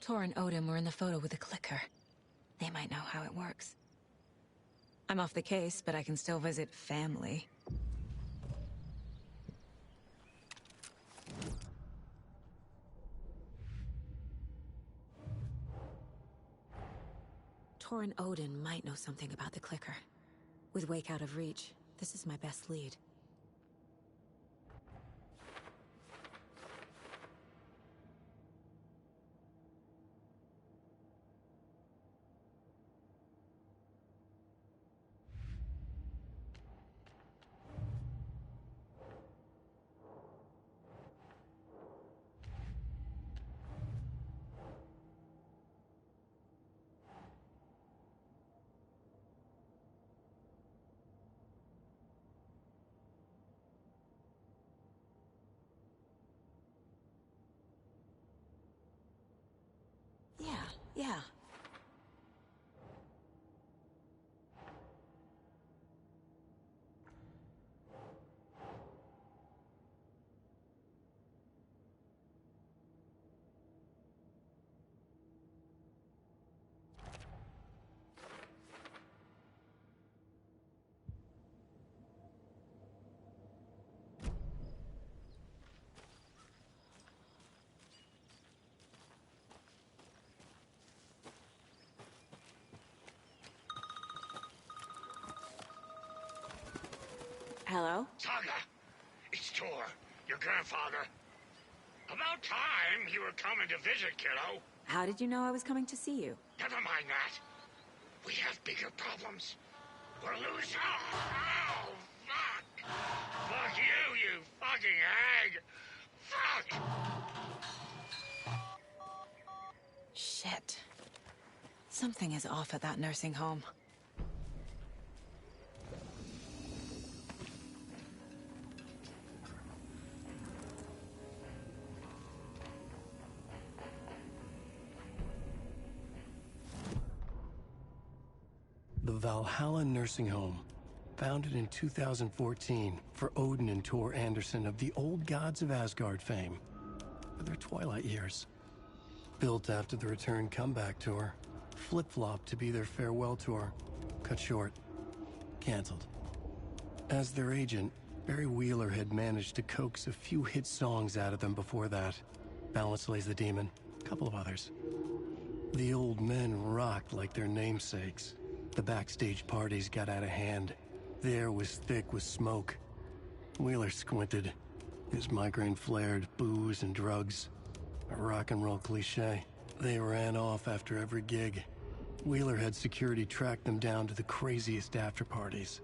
Tor and Odin were in the photo with the clicker. They might know how it works. I'm off the case, but I can still visit family. Tor and Odin might know something about the clicker. With Wake out of reach, this is my best lead. Yeah. Hello? Saga! It's Tor, your grandfather. About time you were coming to visit, kiddo. How did you know I was coming to see you? Never mind that. We have bigger problems. We're losing... Oh, fuck! Fuck you, you fucking hag! Fuck! Shit. Something is off at that nursing home. The Valhalla Nursing Home, founded in 2014 for Odin and Tor Anderson of the Old Gods of Asgard fame, for their twilight years. Built after the return comeback tour, flip-flopped to be their farewell tour, cut short, canceled. As their agent, Barry Wheeler had managed to coax a few hit songs out of them before that. Balance Slays the Demon, a couple of others. The old men rocked like their namesakes. The backstage parties got out of hand. The air was thick with smoke. Wheeler squinted. His migraine flared, booze and drugs. A rock and roll cliche. They ran off after every gig. Wheeler had security track them down to the craziest after parties.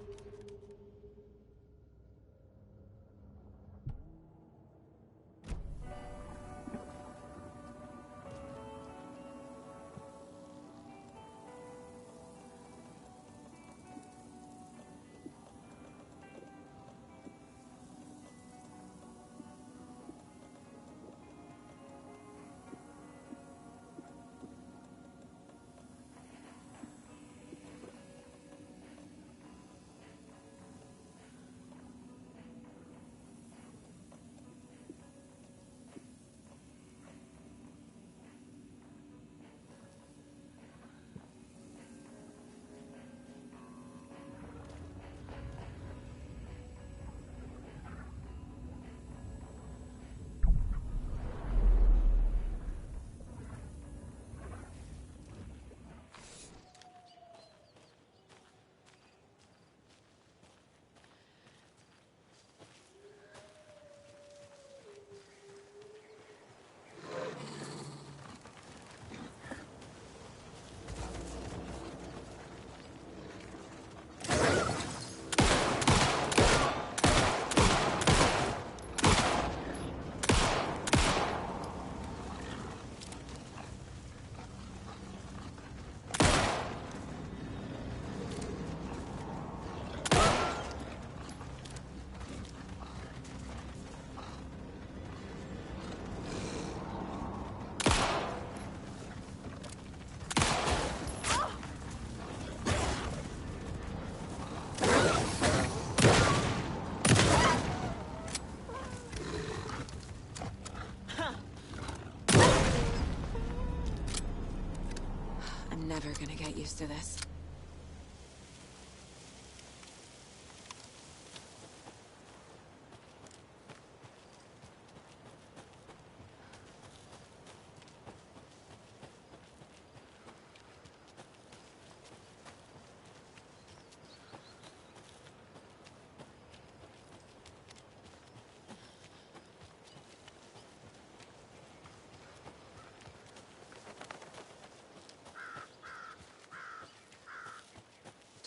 I'm never gonna get used to this.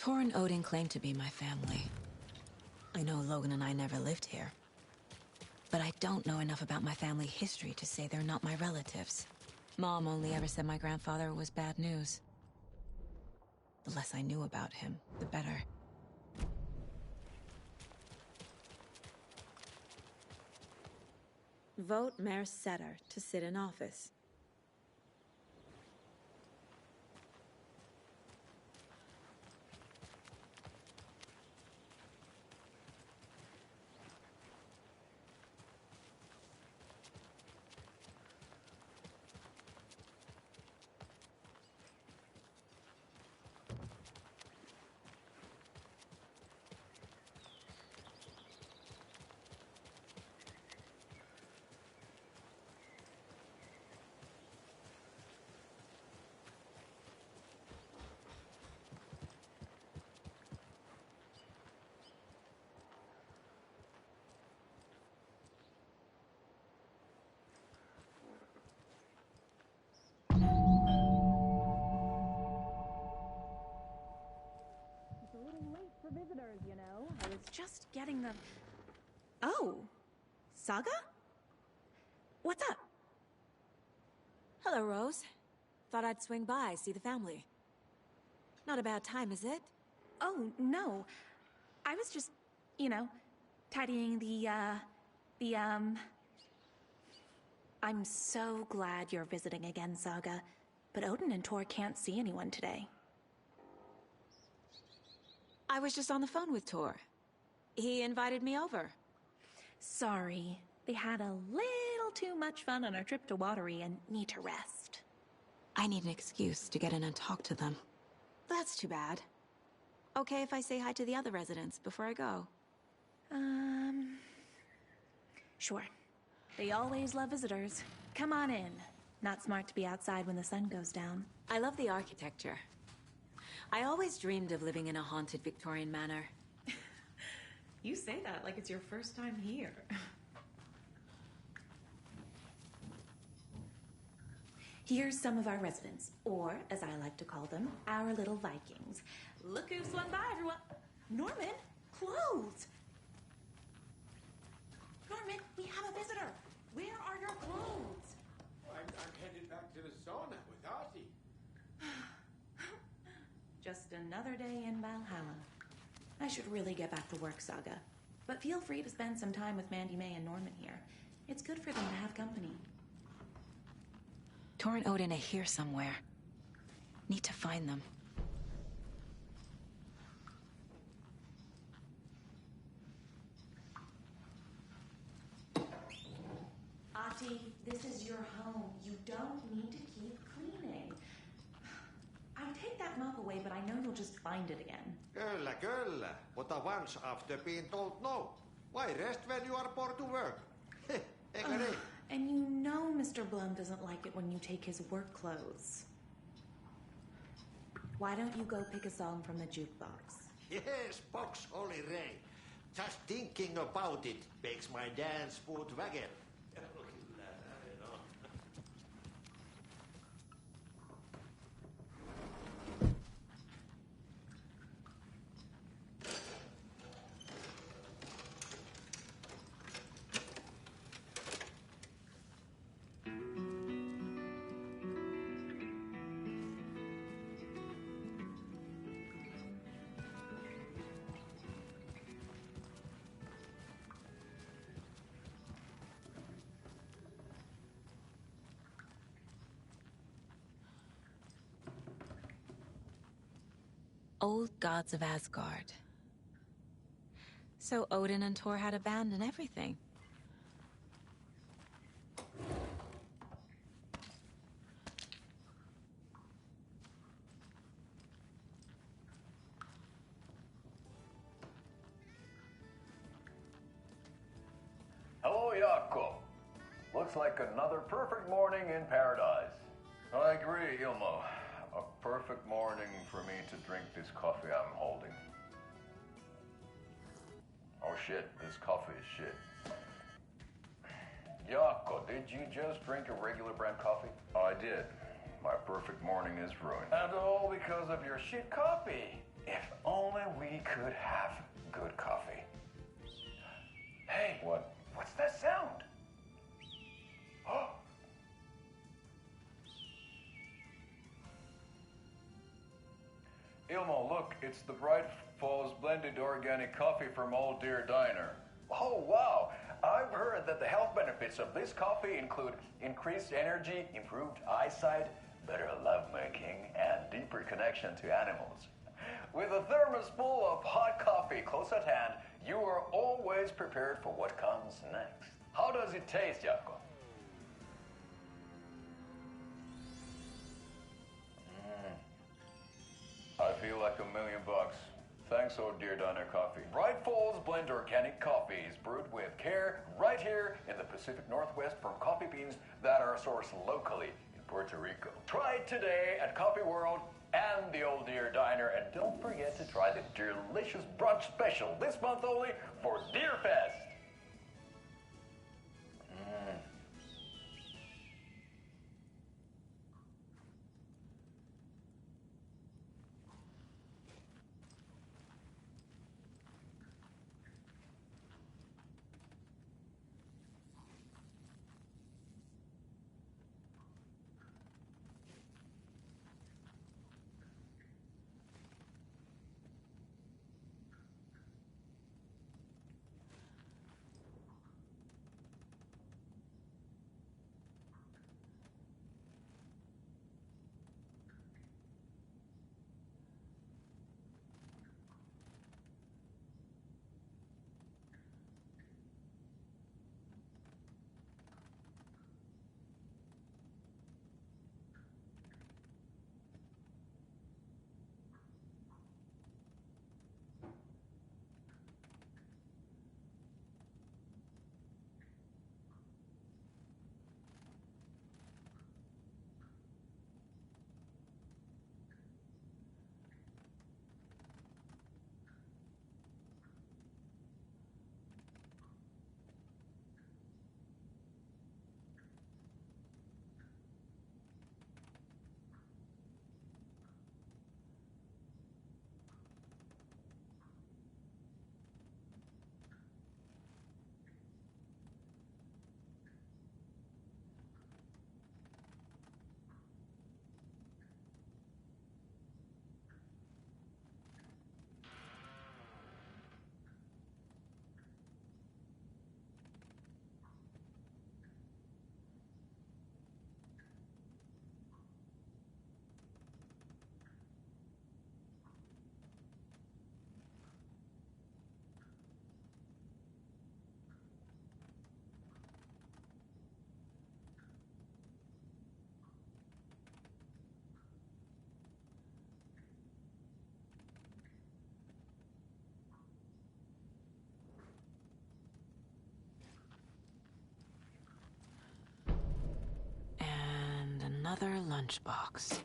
Tor and Odin claim to be my family. I know Logan and I never lived here. But I don't know enough about my family history to say they're not my relatives. Mom only ever said my grandfather was bad news. The less I knew about him, the better. Vote Mayor Setter to sit in office. Visitors, you know. I was just getting the... Oh, Saga? What's up? Hello, Rose. Thought I'd swing by, see the family. Not a bad time, is it? Oh, no. I was just, you know, tidying I'm so glad you're visiting again, Saga. But Odin and Tor can't see anyone today. I was just on the phone with Tor. He invited me over. Sorry. They had a little too much fun on our trip to Watery and need to rest. I need an excuse to get in and talk to them. That's too bad. Okay if I say hi to the other residents before I go? Sure. They always love visitors. Come on in. Not smart to be outside when the sun goes down. I love the architecture. I always dreamed of living in a haunted Victorian manor. You say that like it's your first time here. Here's some of our residents, or as I like to call them, our little Vikings. Look who swung by, everyone. Norman, clothes. Norman, we have a visitor. Where are your clothes? I'm headed back to the sauna with Artie. Just another day in Valhalla. I should really get back to work, Saga. But feel free to spend some time with Mandy May and Norman here. It's good for them to have company. Tor and Odin are here somewhere. Need to find them. Ati, this is your home. You don't need to keep cleaning. I take that mop away, but I know you'll just find it again. Kyllä, kyllä. But once after being told no. Why rest when you are bored to work? Eikä niin? And you know Mr. Blum doesn't like it when you take his work clothes. Why don't you go pick a song from the jukebox? Yes, box Olli Ray. Just thinking about it makes my dance foot waggle. Kyllä, näin on. Old gods of Asgard. So Odin and Tor had a band and everything. looks like another perfect morning in paradise. I agree, Ilmo. A perfect morning for me to drink this coffee I'm holding. Oh shit, this coffee is shit. Jaakko, did you just drink a regular brand coffee? I did. My perfect morning is ruined. And all because of your shit coffee. If only we could have good coffee. Hey. What? What's that sound? Oh. Ilmo, look, it's the Bright Falls blended organic coffee from Old Deer Diner. Oh, wow. I've heard that the health benefits of this coffee include increased energy, improved eyesight, better lovemaking, and deeper connection to animals. With a thermos full of hot coffee close at hand, you are always prepared for what comes next. How does it taste, Jaakko? I feel like $1 million. Thanks, Oh Dear Diner Coffee. Bright Falls Blend Organic Coffee is brewed with care right here in the Pacific Northwest from coffee beans that are sourced locally in Puerto Rico. Try it today at Coffee World and the Old Deer Diner, and don't forget to try the delicious brunch special this month only for Deer Fest. And another lunchbox.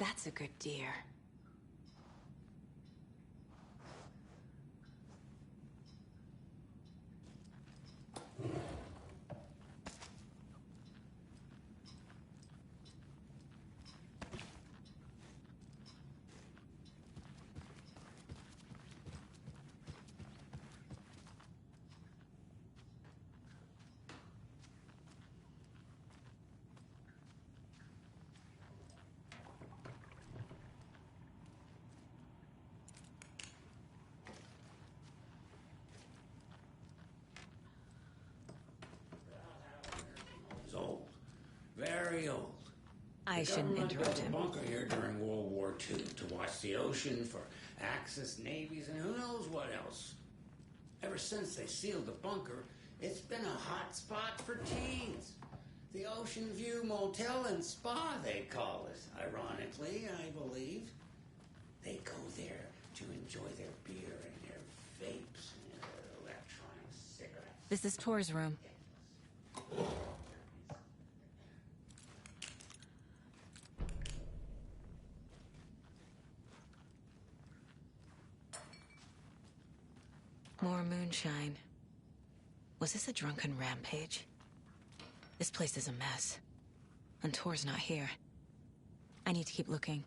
That's a good deer. very old. I The shouldn't government interrupt built a him. bunker here during World War II to watch the ocean for Axis navies and who knows what else. Ever since they sealed the bunker, it's been a hot spot for teens. The Ocean View Motel and Spa, they call it. Ironically, I believe. They go there to enjoy their beer and their vapes and their electronic cigarettes. This is Tor's room. More moonshine. Was this a drunken rampage? This place is a mess. And Tor's not here. I need to keep looking.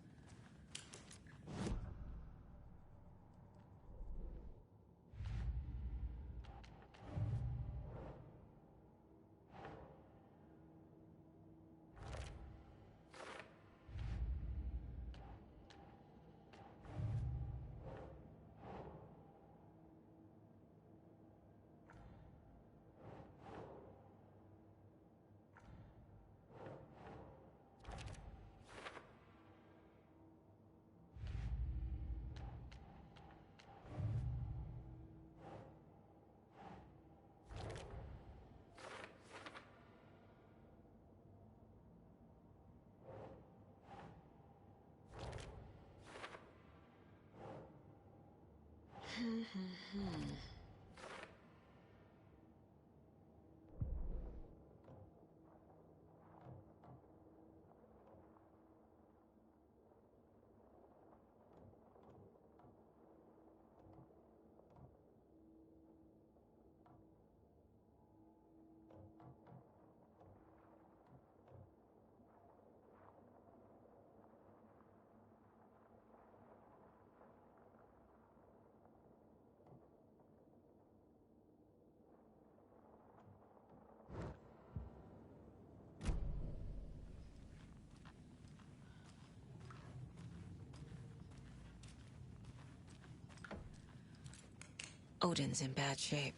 Odin's in bad shape.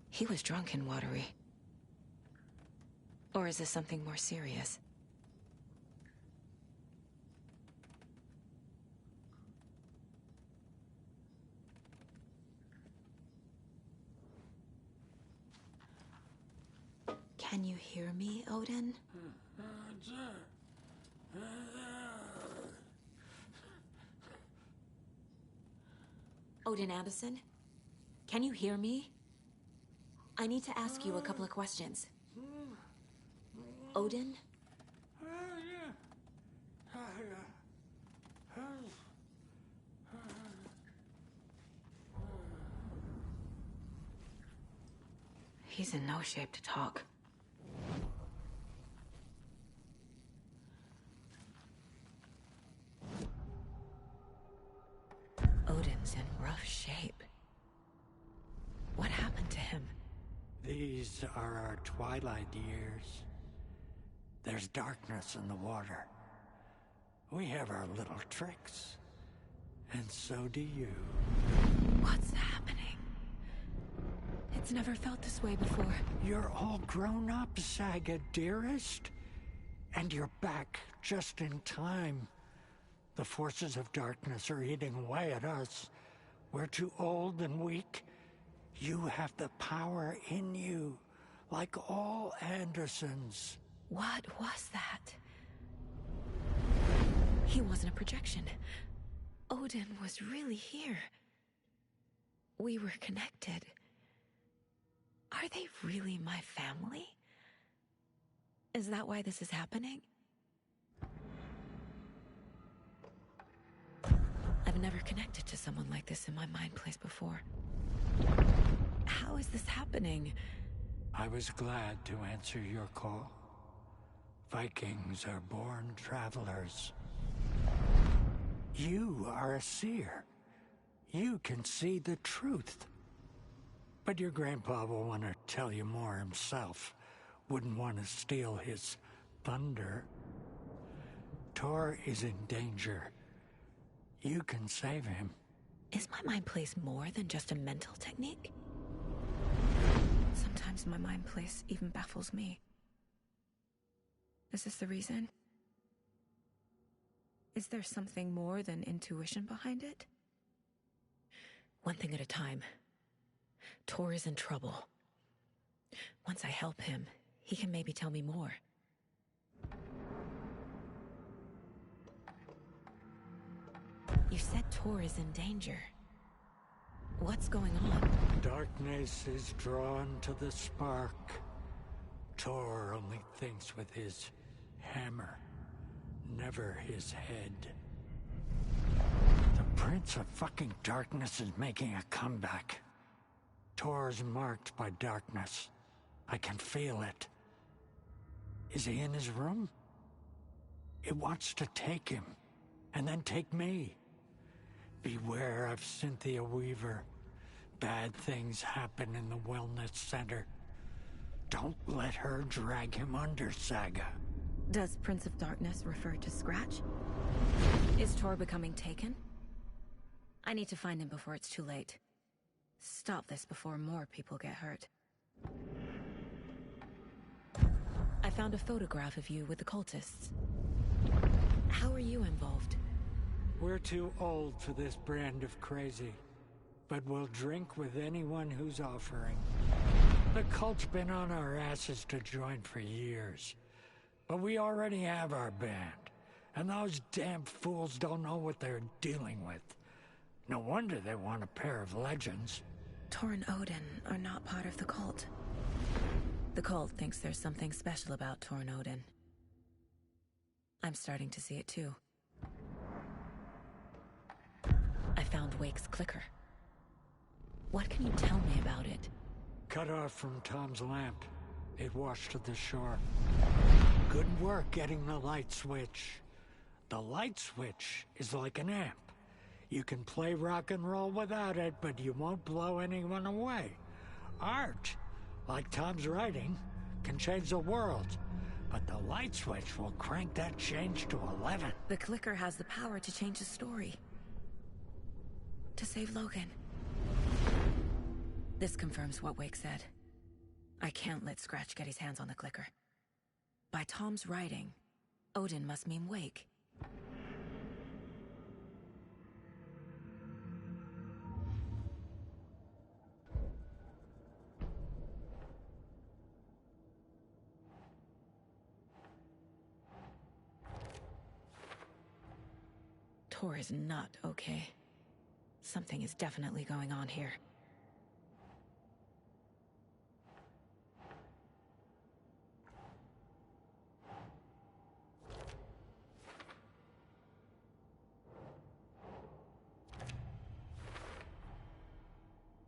He was drunk and watery. Or is this something more serious? Can you hear me, Odin? Odin Anderson? Can you hear me? I need to ask you a couple of questions. Odin? He's in no shape to talk. Odin's in rough shape. What happened to him? These are our twilight years. There's darkness in the water. We have our little tricks. And so do you. What's happening? It's never felt this way before. You're all grown up, Saga, dearest. And you're back just in time. The forces of darkness are eating away at us. We're too old and weak. You have the power in you, like all Andersons. What was that? He wasn't a projection. Odin was really here. We were connected. Are they really my family? Is that why this is happening? I've never connected to someone like this in my mind place before. How is this happening? I was glad to answer your call. Vikings are born travelers. You are a seer. You can see the truth. But your grandpa will want to tell you more himself. Wouldn't want to steal his thunder. Tor is in danger. You can save him. Is my mind place more than just a mental technique? Sometimes my mind place even baffles me. Is this the reason? Is there something more than intuition behind it? One thing at a time. Tor is in trouble. Once I help him, he can maybe tell me more. You said Tor is in danger. What's going on? Darkness is drawn to the spark. Tor only thinks with his hammer, never his head. The Prince of fucking Darkness is making a comeback. Tor's marked by darkness. I can feel it. Is he in his room? It wants to take him, and then take me. Beware of Cynthia Weaver. Bad things happen in the wellness center. Don't let her drag him under, Saga. Does Prince of Darkness refer to Scratch? Is Tor becoming taken? I need to find him before it's too late. Stop this before more people get hurt. I found a photograph of you with the cultists. How are you involved? We're too old for this brand of crazy, but we'll drink with anyone who's offering. The cult's been on our asses to join for years, but we already have our band, and those damn fools don't know what they're dealing with. No wonder they want a pair of legends. Tor and Odin are not part of the cult. The cult thinks there's something special about Tor and Odin. I'm starting to see it too. I found Wake's clicker. What can you tell me about it? Cut off from Tom's lamp. It washed to the shore. Good work getting the light switch. The light switch is like an amp. You can play rock and roll without it, but you won't blow anyone away. Art, like Tom's writing, can change the world. But the light switch will crank that change to 11. The clicker has the power to change the story. To save Logan. This confirms what Wake said. I can't let Scratch get his hands on the clicker. By Tom's writing, Odin must mean Wake. Tor is not okay. Something is definitely going on here.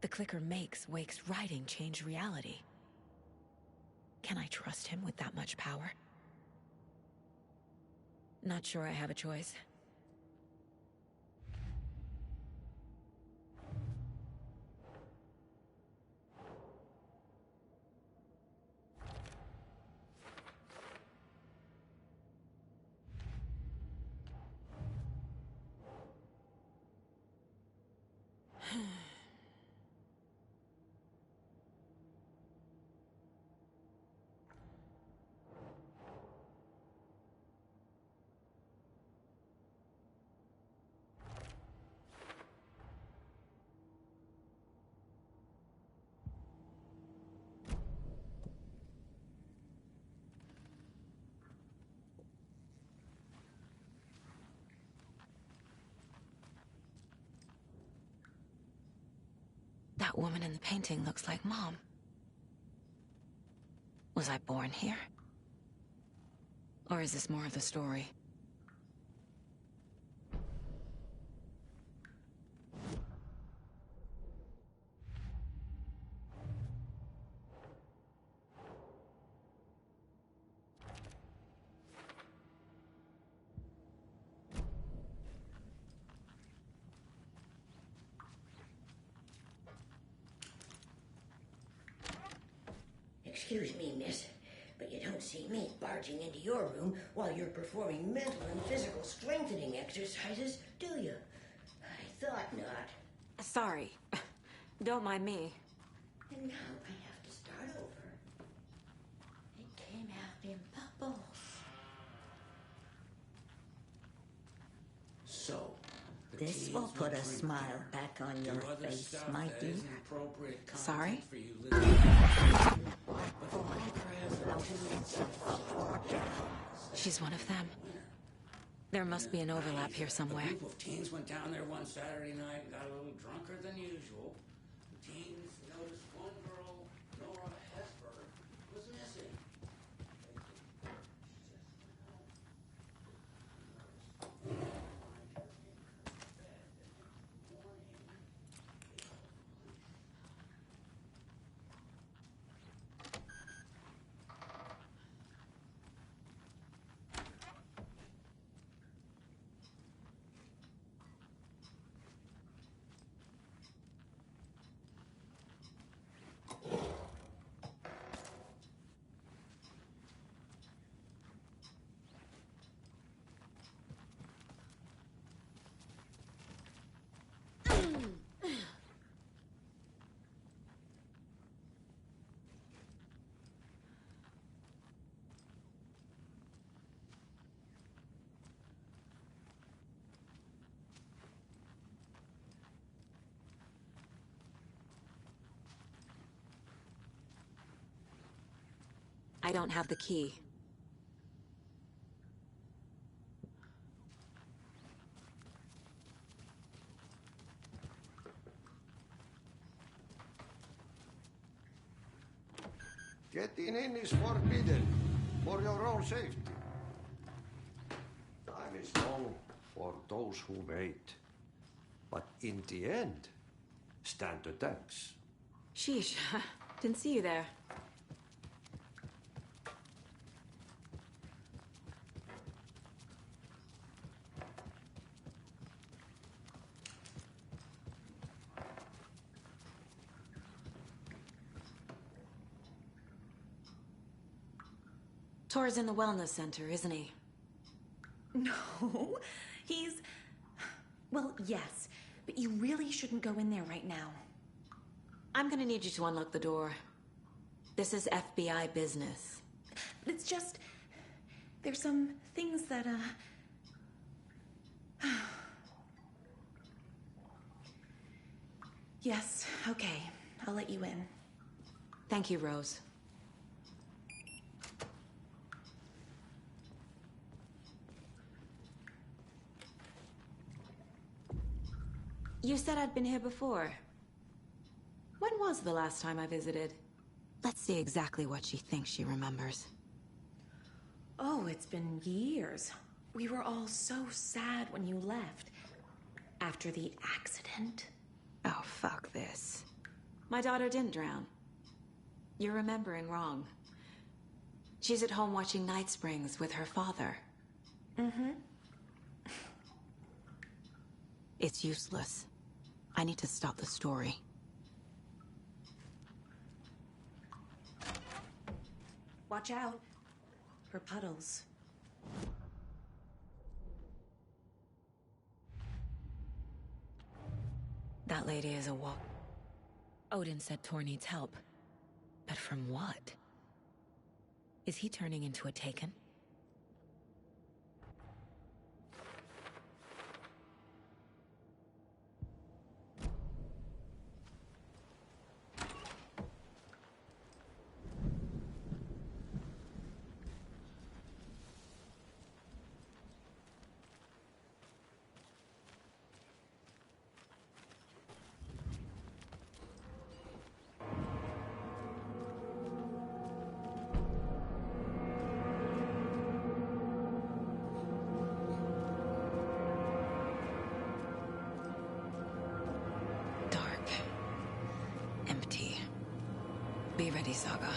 The clicker makes Wake's writing change reality. Can I trust him with that much power? Not sure I have a choice. That woman in the painting looks like Mom. Was I born here? Or is this more of the story? Excuse me, miss, but you don't see me barging into your room while you're performing mental and physical strengthening exercises, do you? I thought not. Sorry. Don't mind me. And now I have to start over. It came out in bubbles. So, the This teens will put a drink smile beer, back on do your other face, stuff my that dear. isn't appropriate content Sorry? for you little kids. But the liquor has She's one of them. There must be an overlap here somewhere. A group of teens went down there one Saturday night and got a little drunker than usual. The teens noticed one girl, Nora Hesberg, was missing. I don't have the key. Getting in is forbidden, for your own safety. Time is long for those who wait. But in the end, stand the thanks. Sheesh, didn't see you there. Tor's in the wellness center, isn't he? No, he's... Well, yes, but you really shouldn't go in there right now. I'm gonna need you to unlock the door. This is FBI business. It's just... There's some things that, Yes, okay. I'll let you in. Thank you, Rose. You said I'd been here before. When was the last time I visited? Let's see exactly what she thinks she remembers. Oh, it's been years. We were all so sad when you left. After the accident. Oh, fuck this. My daughter didn't drown. You're remembering wrong. She's at home watching Night Springs with her father. Mm-hmm. It's useless. I need to stop the story. Watch out. For puddles. That lady is a wall. Odin said Tor needs help. But from what? Is he turning into a Taken? Empty. Be ready, Saga.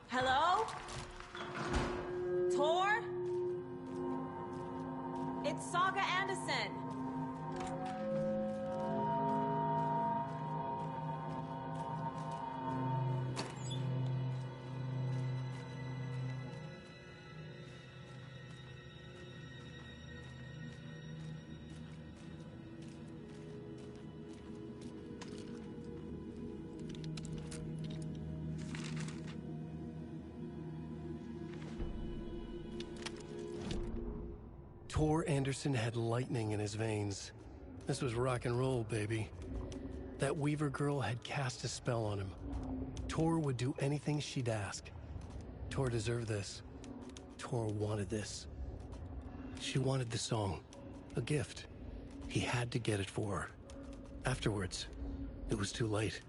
Hello? it's Saga Anderson. Tor Anderson had lightning in his veins. This was rock and roll, baby. That Weaver girl had cast a spell on him. Tor would do anything she'd ask. Tor deserved this. Tor wanted this. She wanted the song. A gift. He had to get it for her. Afterwards, it was too late.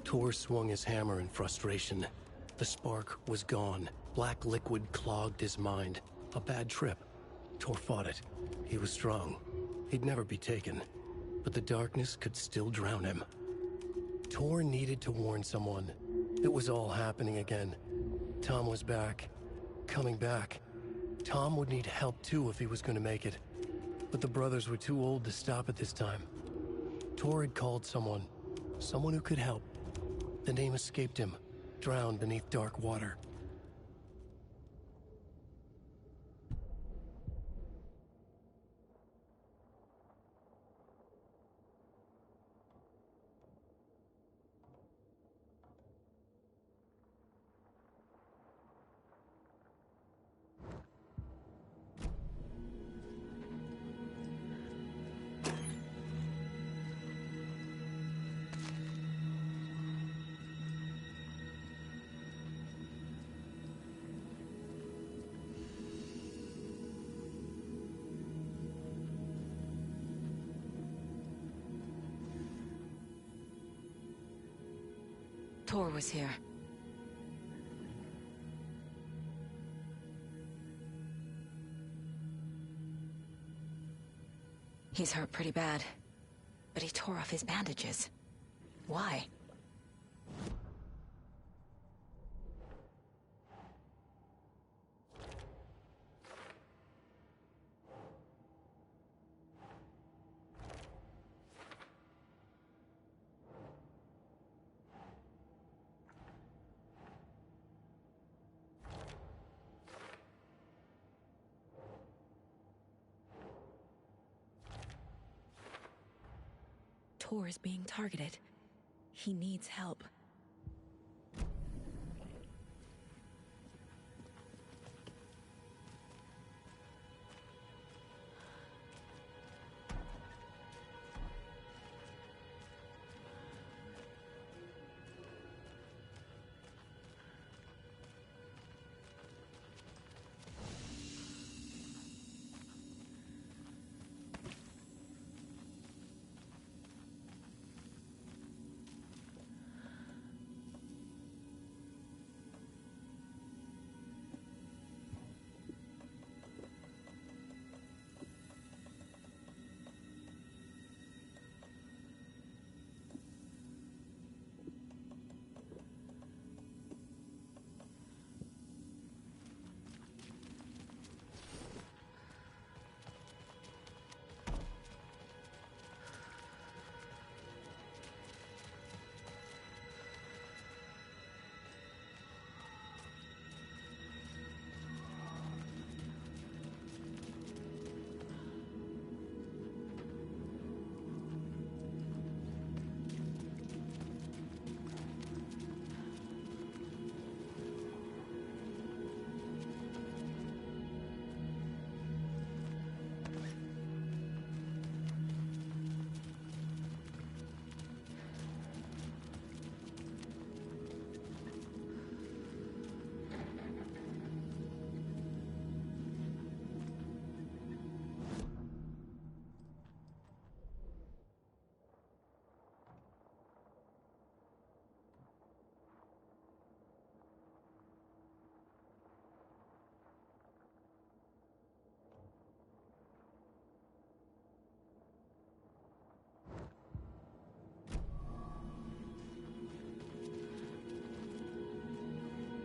Tor swung his hammer in frustration. The spark was gone. Black liquid clogged his mind. A bad trip. Tor fought it. He was strong. He'd never be taken. But the darkness could still drown him. Tor needed to warn someone. It was all happening again. Tom was back. Coming back. Tom would need help too if he was going to make it. But the brothers were too old to stop it this time. Tor had called someone. Someone who could help. The name escaped him. Drowned beneath dark water. Tor was here. He's hurt pretty bad, but he tore off his bandages. Why? Tor is being targeted. He needs help.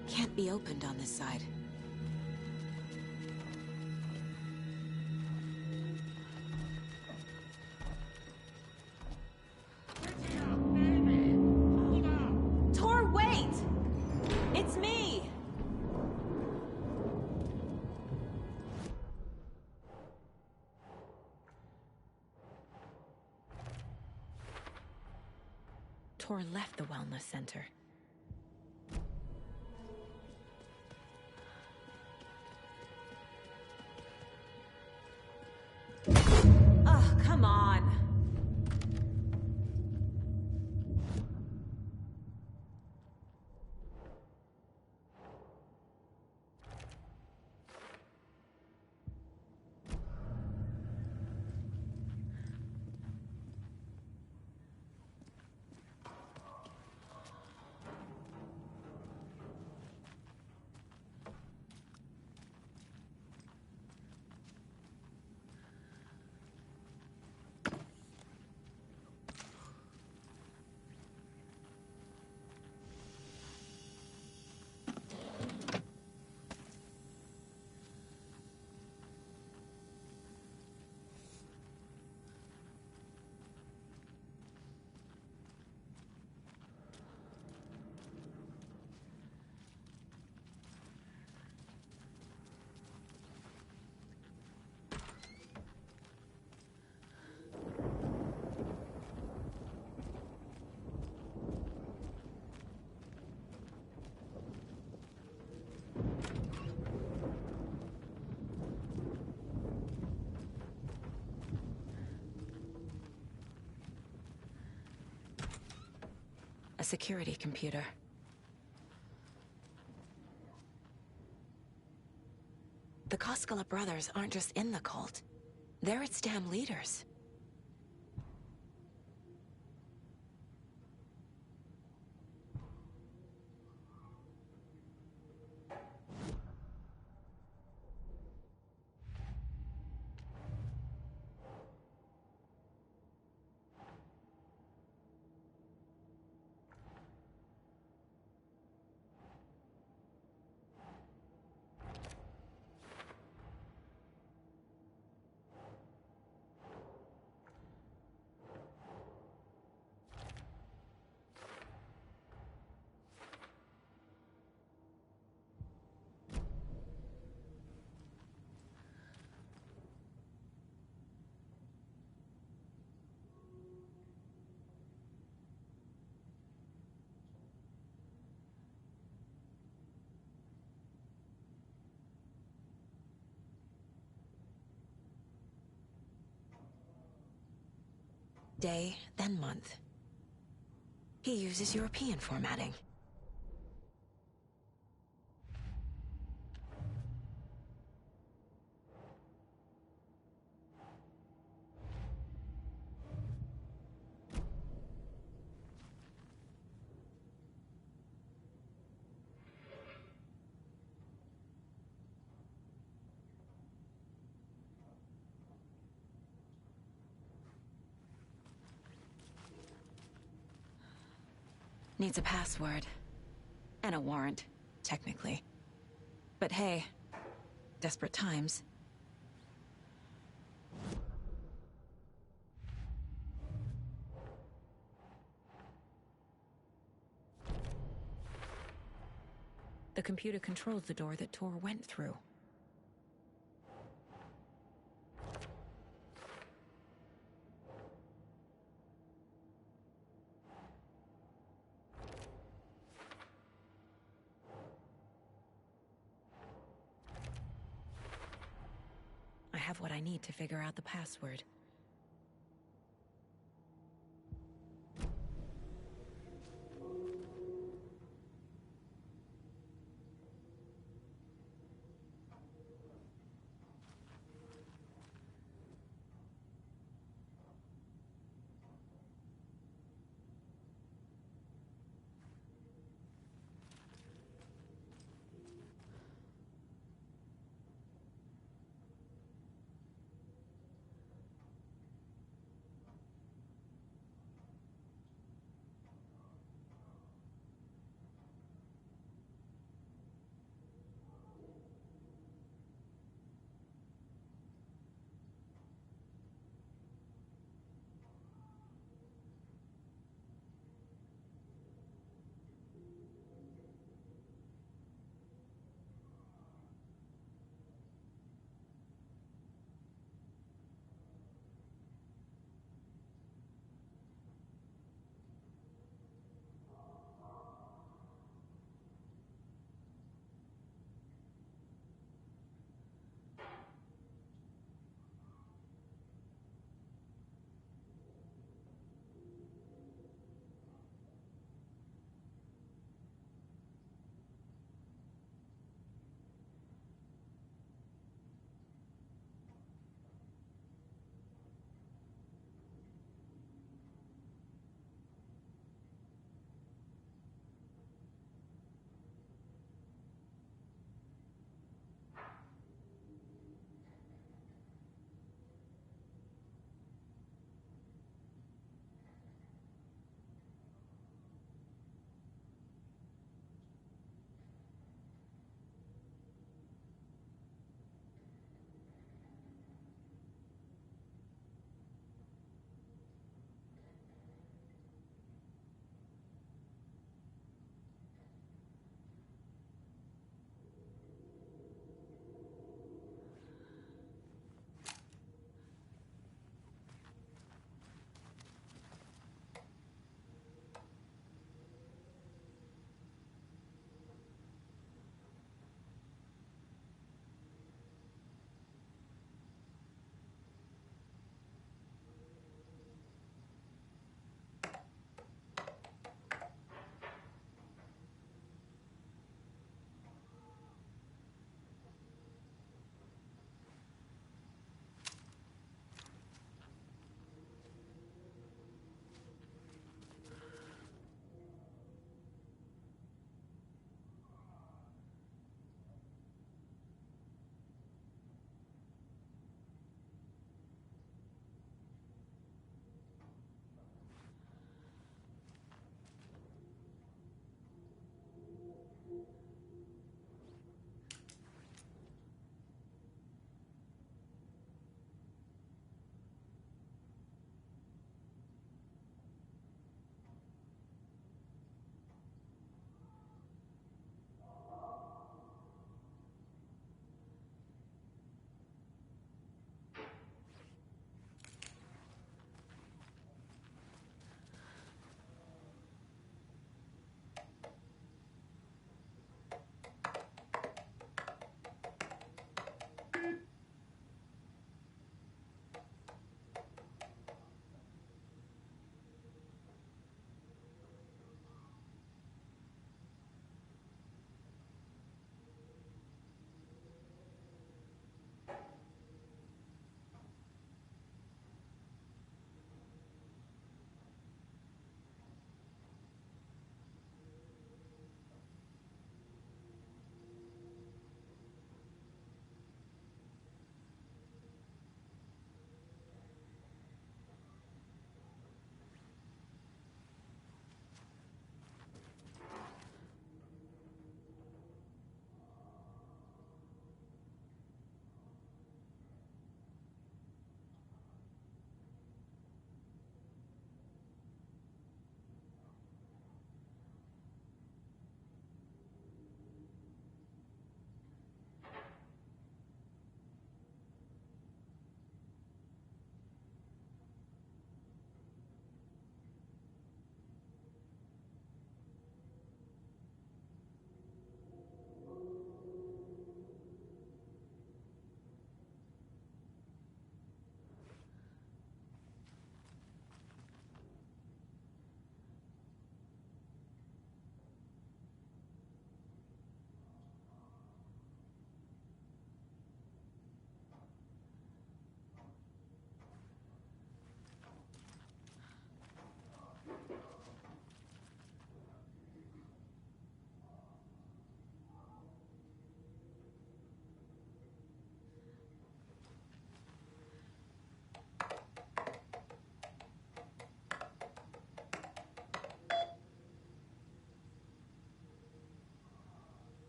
Can't be opened on this side. Tor left the wellness center. Oh, come on! A security computer. The Koskela brothers aren't just in the cult. They're its damn leaders. Day, then month. He uses European formatting. Needs a password. And a warrant, technically. But hey, desperate times. The computer controls the door that Tor went through. I have what I need to figure out the password.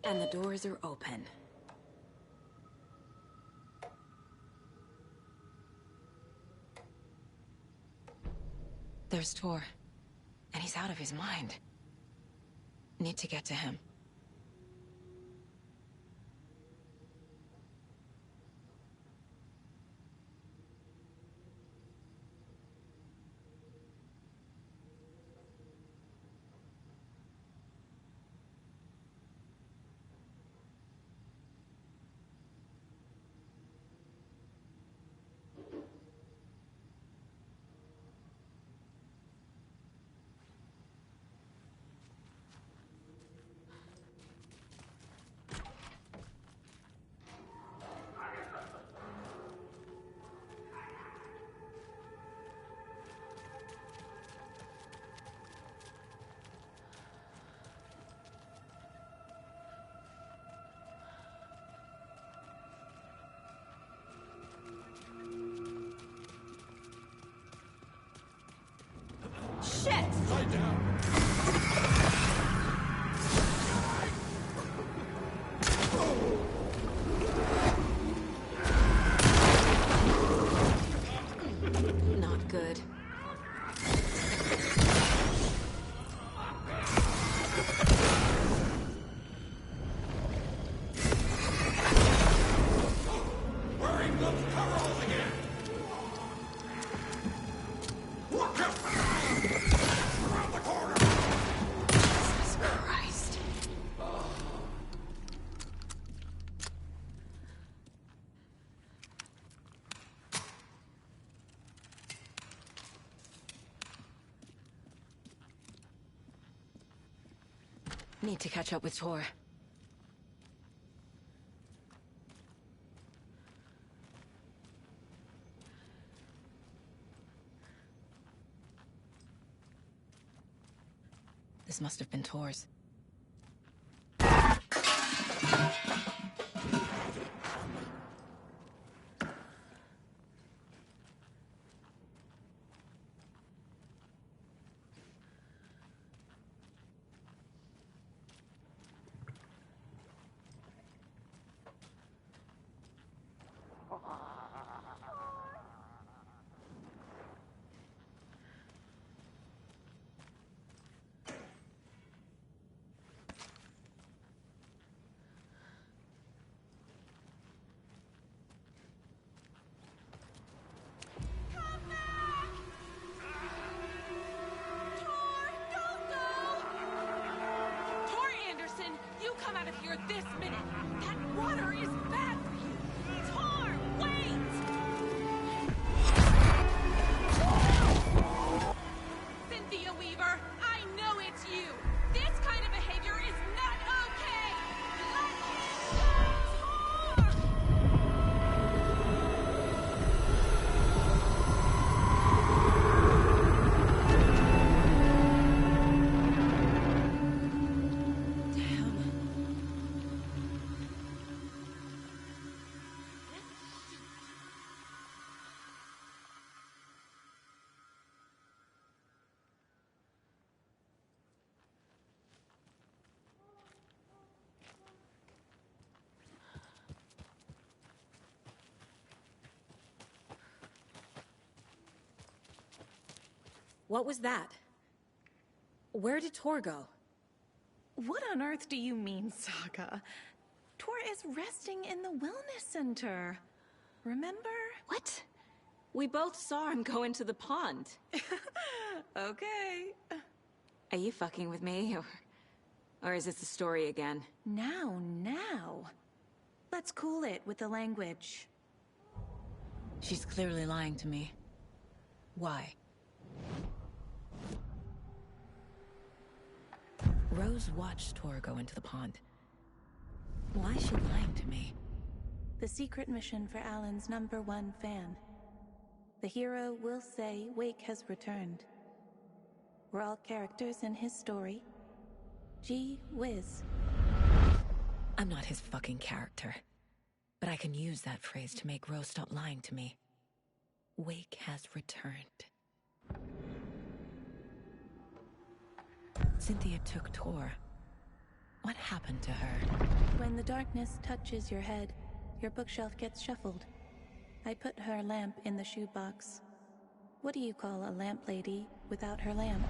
And the doors are open. There's Tor. And he's out of his mind. Need to get to him. Shit! Lie down! Not good. Wearing those coveralls again! Watch out! Around the corner! Jesus Christ. Need to catch up with Tor. This must have been Tor's. This minute! That water is bad for you! Tor, wait! Cynthia Weaver, I know it's you! This kind of behavior is not okay! Let him go, Tor! What was that? Where did Tor go? What on earth do you mean, Saga? Tor is resting in the wellness center. Remember? What? We both saw him go into the pond. Okay. Are you fucking with me, or is this the story again? Now. Let's cool it with the language. She's clearly lying to me. Why? Rose watched Tor go into the pond. Why is she lying to me? The secret mission for Alan's #1 fan. The hero will say Wake has returned. We're all characters in his story. Gee whiz. I'm not his fucking character. But I can use that phrase to make Rose stop lying to me. Wake has returned. Cynthia took Tor. What happened to her? When the darkness touches your head, your bookshelf gets shuffled. I put her lamp in the shoebox. What do you call a lamp lady without her lamp?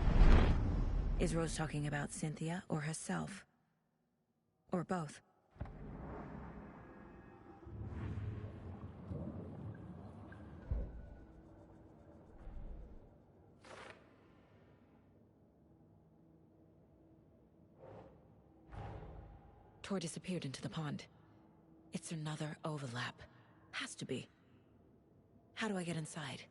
Is Rose talking about Cynthia or herself? Or both? Tor disappeared into the pond. It's another overlap. Has to be. How do I get inside?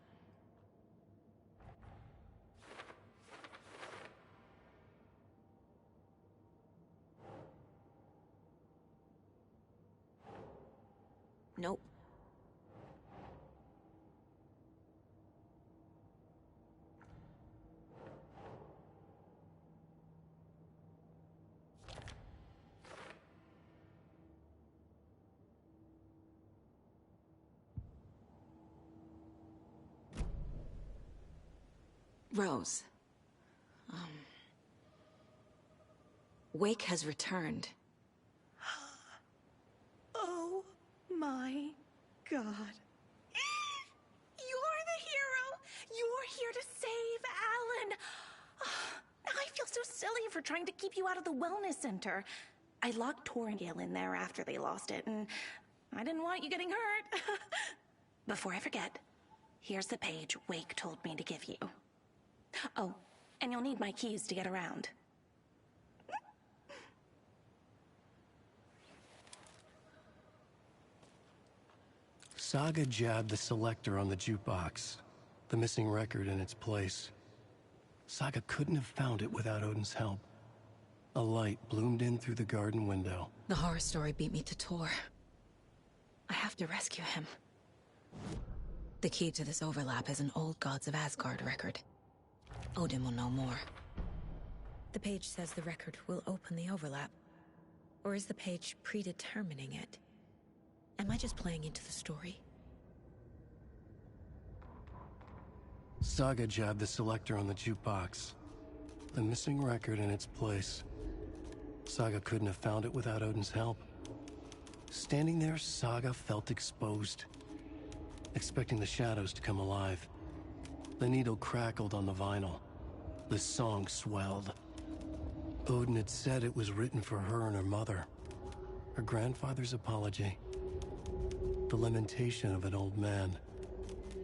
Nope. Rose. Wake has returned. Oh my God. You're the hero! You're here to save Alan! I feel so silly for trying to keep you out of the wellness center. I locked Tor and Gale in there after they lost it, and I didn't want you getting hurt. Before I forget, here's the page Wake told me to give you. Oh, and you'll need my keys to get around. Saga jabbed the selector on the jukebox, the missing record in its place. Saga couldn't have found it without Odin's help. A light bloomed in through the garden window. The horror story beat me to Tor. I have to rescue him. The key to this overlap is an old Gods of Asgard record. Odin will know more. The page says the record will open the overlap. Or is the page predetermining it? Am I just playing into the story? Saga jabbed the selector on the jukebox, the missing record in its place. Saga couldn't have found it without Odin's help. Standing there, Saga felt exposed, expecting the shadows to come alive. The needle crackled on the vinyl. The song swelled. Odin had said it was written for her and her mother. Her grandfather's apology. The lamentation of an old man.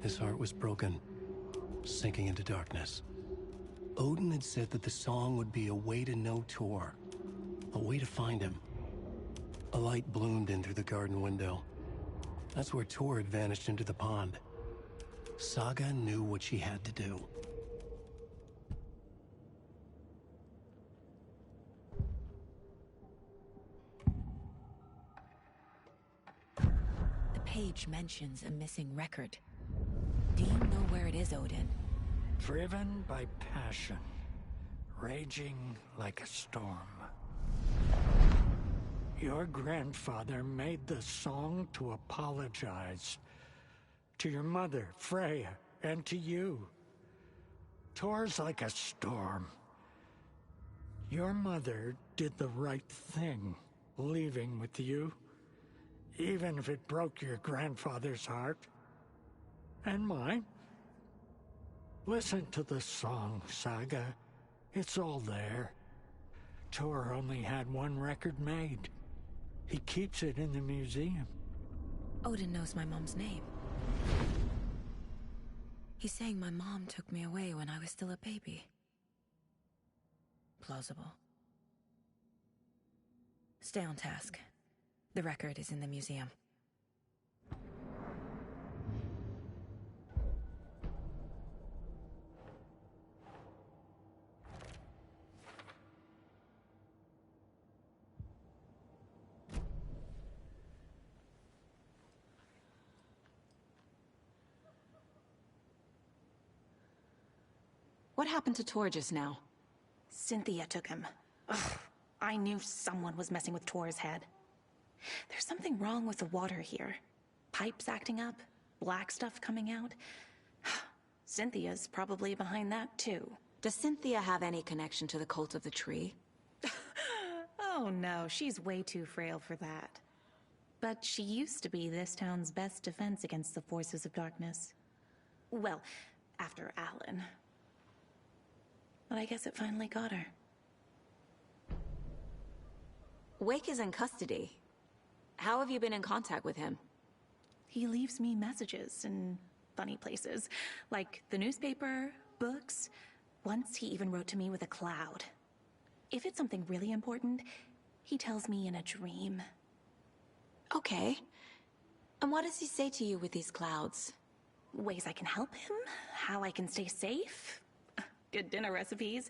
His heart was broken, sinking into darkness. Odin had said that the song would be a way to know Tor, a way to find him. A light bloomed in through the garden window. That's where Tor had vanished into the pond. Saga knew what she had to do. The page mentions a missing record. Do you know where it is, Odin? Driven by passion, raging like a storm. Your grandfather made the song to apologize. To your mother, Freya, and to you. Tor's like a storm. Your mother did the right thing, leaving with you, even if it broke your grandfather's heart. And mine. Listen to the song, Saga. It's all there. Tor only had one record made. He keeps it in the museum. Odin knows my mom's name. He's saying my mom took me away when I was still a baby. Plausible. Stay on task. The record is in the museum. What happened to Tor just now? Cynthia took him. Ugh, I knew someone was messing with Tor's head. There's something wrong with the water here. Pipes acting up, black stuff coming out. Cynthia's probably behind that, too. Does Cynthia have any connection to the cult of the tree? Oh Oh no, she's way too frail for that. But she used to be this town's best defense against the forces of darkness. Well, after Alan. But I guess it finally got her. Wake is in custody. How have you been in contact with him? He leaves me messages in funny places, like the newspaper, books. Once he even wrote to me with a cloud. If it's something really important, he tells me in a dream. Okay. And what does he say to you with these clouds? Ways I can help him, how I can stay safe, good dinner recipes,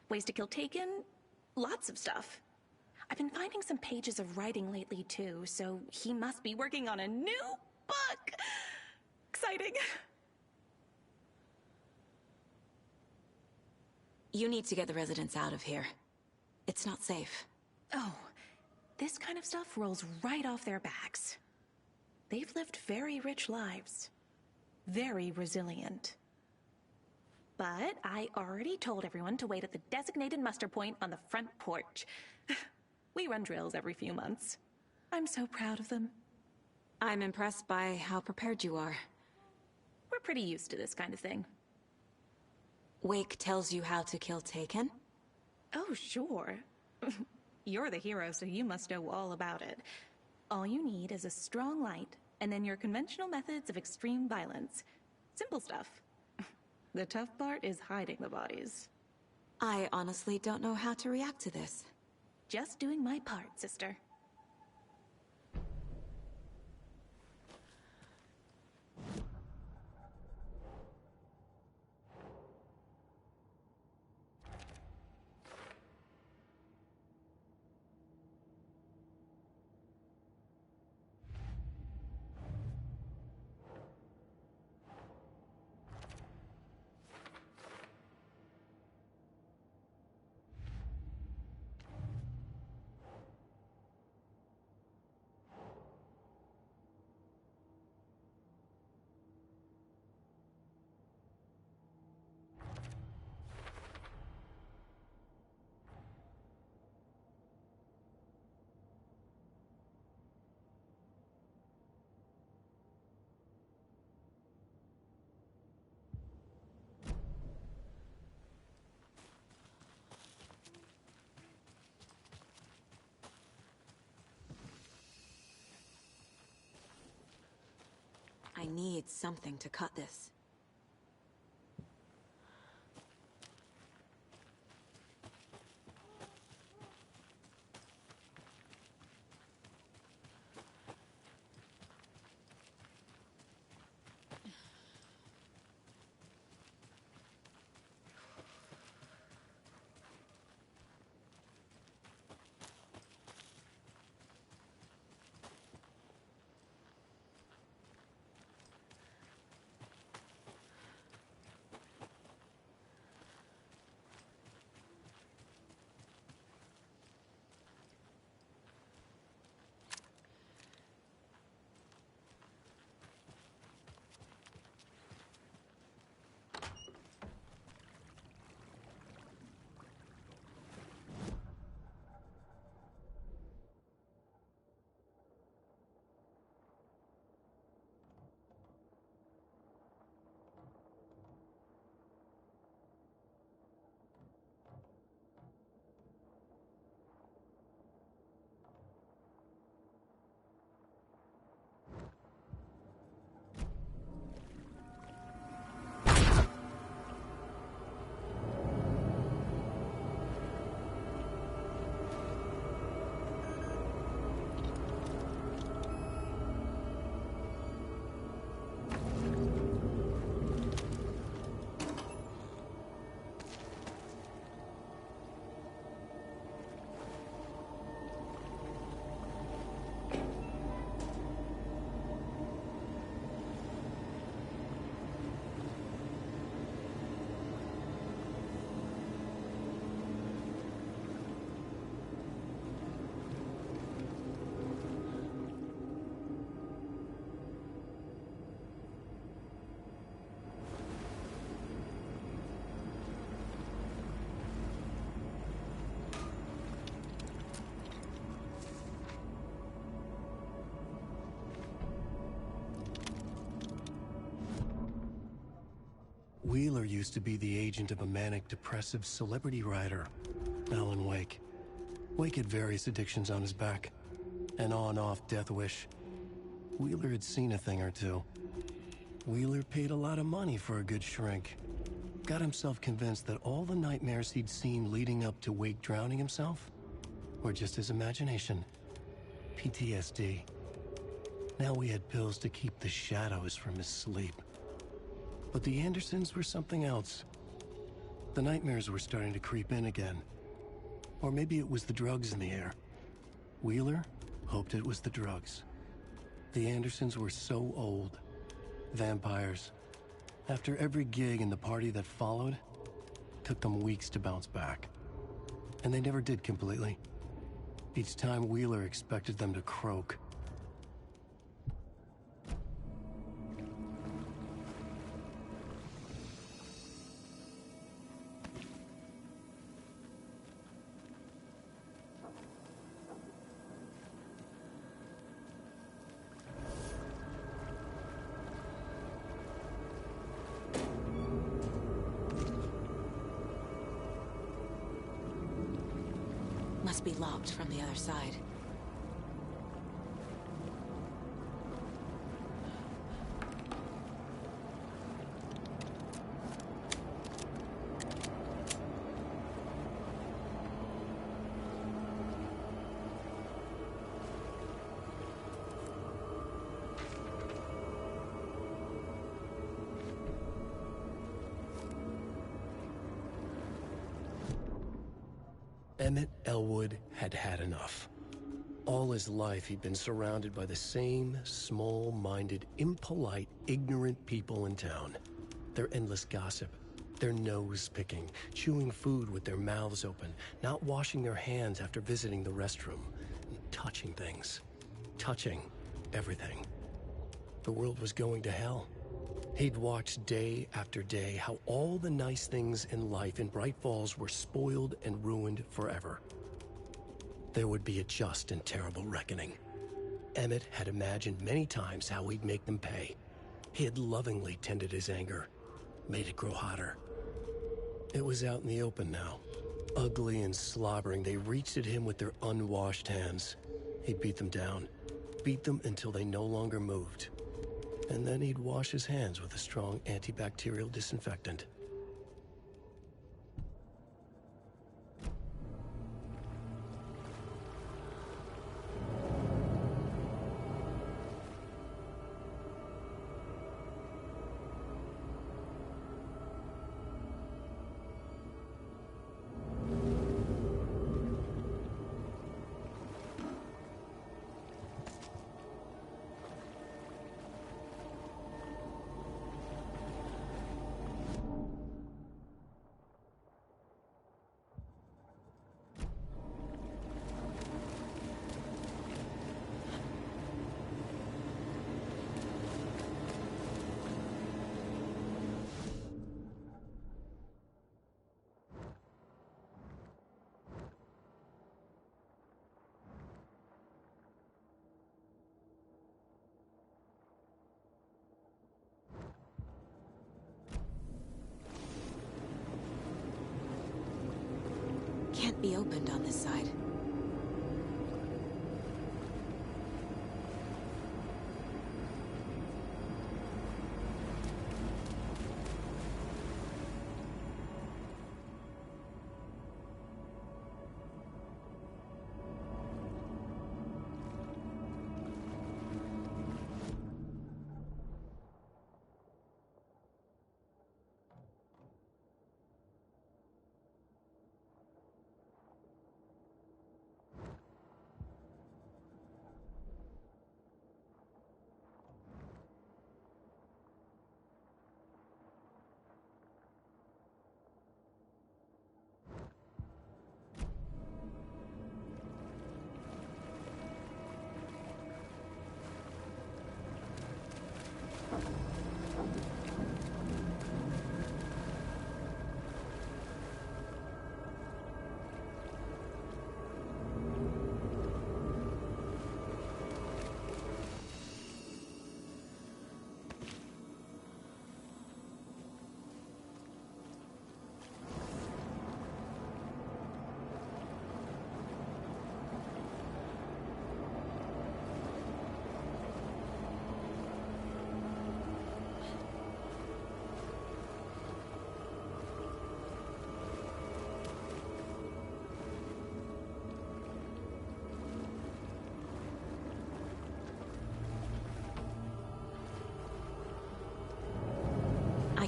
ways to kill Taken, lots of stuff. I've been finding some pages of writing lately too, so he must be working on a new book! Exciting! You need to get the residents out of here. It's not safe. Oh, this kind of stuff rolls right off their backs. They've lived very rich lives. Very resilient. But I already told everyone to wait at the designated muster point on the front porch. We run drills every few months. I'm so proud of them. I'm impressed by how prepared you are. We're pretty used to this kind of thing. Wake tells you how to kill Taken? Oh, sure. You're the hero, so you must know all about it. All you need is a strong light, and then your conventional methods of extreme violence. Simple stuff. The tough part is hiding the bodies. I honestly don't know how to react to this. Just doing my part, sister. I need something to cut this. Wheeler used to be the agent of a manic-depressive celebrity writer, Alan Wake. Wake had various addictions on his back, an on-off death wish. Wheeler had seen a thing or two. Wheeler paid a lot of money for a good shrink. Got himself convinced that all the nightmares he'd seen leading up to Wake drowning himself were just his imagination. PTSD. Now we had pills to keep the shadows from his sleep. But the Andersons were something else. The nightmares were starting to creep in again. Or maybe it was the drugs in the air. Wheeler hoped it was the drugs. The Andersons were so old. Vampires. After every gig and the party that followed, took them weeks to bounce back. And they never did completely. Each time Wheeler expected them to croak. Must be locked from the other side. Emmett Elwood had had enough. All his life he'd been surrounded by the same small-minded, impolite, ignorant people in town. Their endless gossip, their nose-picking, chewing food with their mouths open, not washing their hands after visiting the restroom, and touching things. Touching everything. The world was going to hell. He'd watched day after day how all the nice things in life in Bright Falls were spoiled and ruined forever. There would be a just and terrible reckoning. Emmett had imagined many times how he'd make them pay. He had lovingly tended his anger, made it grow hotter. It was out in the open now. Ugly and slobbering, they reached at him with their unwashed hands. He beat them down, beat them until they no longer moved. And then he'd wash his hands with a strong antibacterial disinfectant. Can't be opened on this side.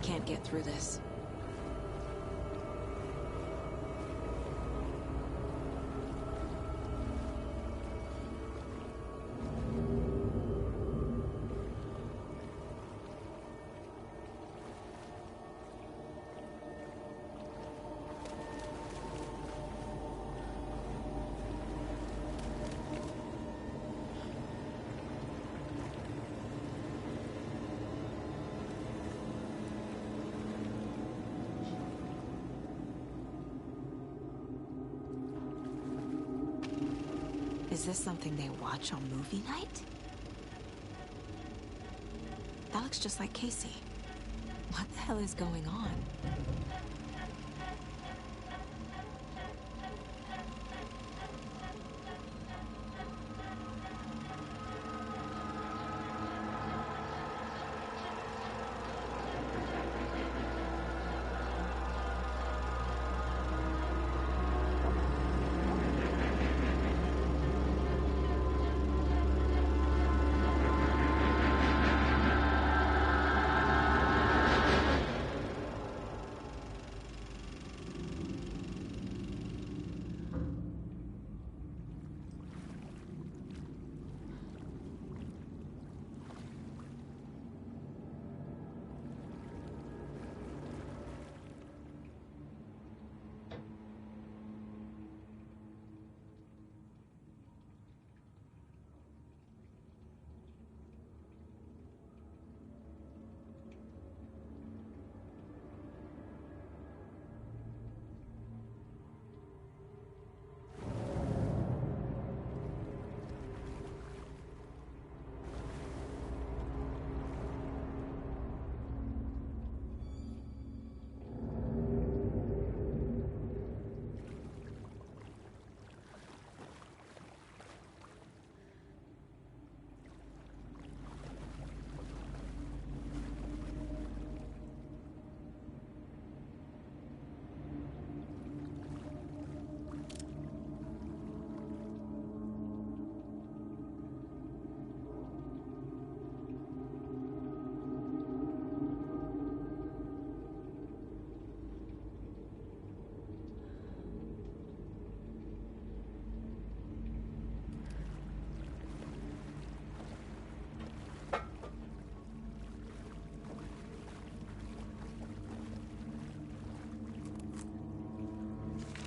can't get through this. Is this something they watch on movie night? That looks just like Casey. What the hell is going on?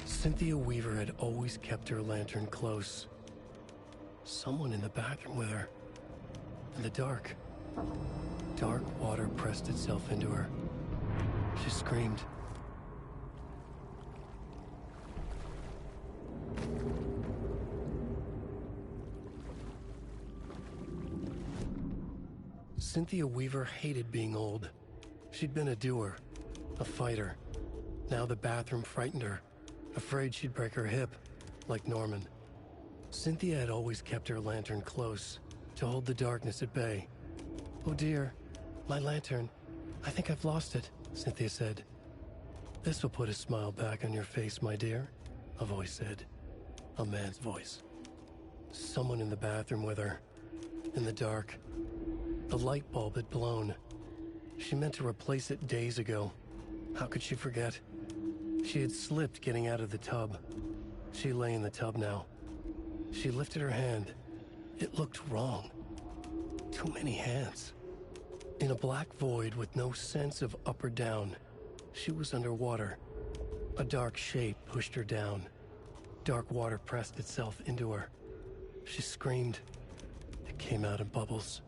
Cynthia Weaver had always kept her lantern close. Someone in the bathroom with her. In the dark. Dark water pressed itself into her. She screamed. Cynthia Weaver hated being old. She'd been a doer, a fighter. Now the bathroom frightened her, afraid she'd break her hip, like Norman. Cynthia had always kept her lantern close, to hold the darkness at bay. "Oh dear, my lantern. I think I've lost it," Cynthia said. "This will put a smile back on your face, my dear," a voice said. A man's voice. Someone in the bathroom with her. In the dark. The light bulb had blown. She meant to replace it days ago. How could she forget? She had slipped getting out of the tub. She lay in the tub now. She lifted her hand. It looked wrong. Too many hands. In a black void with no sense of up or down, she was underwater. A dark shape pushed her down. Dark water pressed itself into her. She screamed. It came out in bubbles.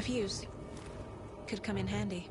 A fuse. Could come in handy.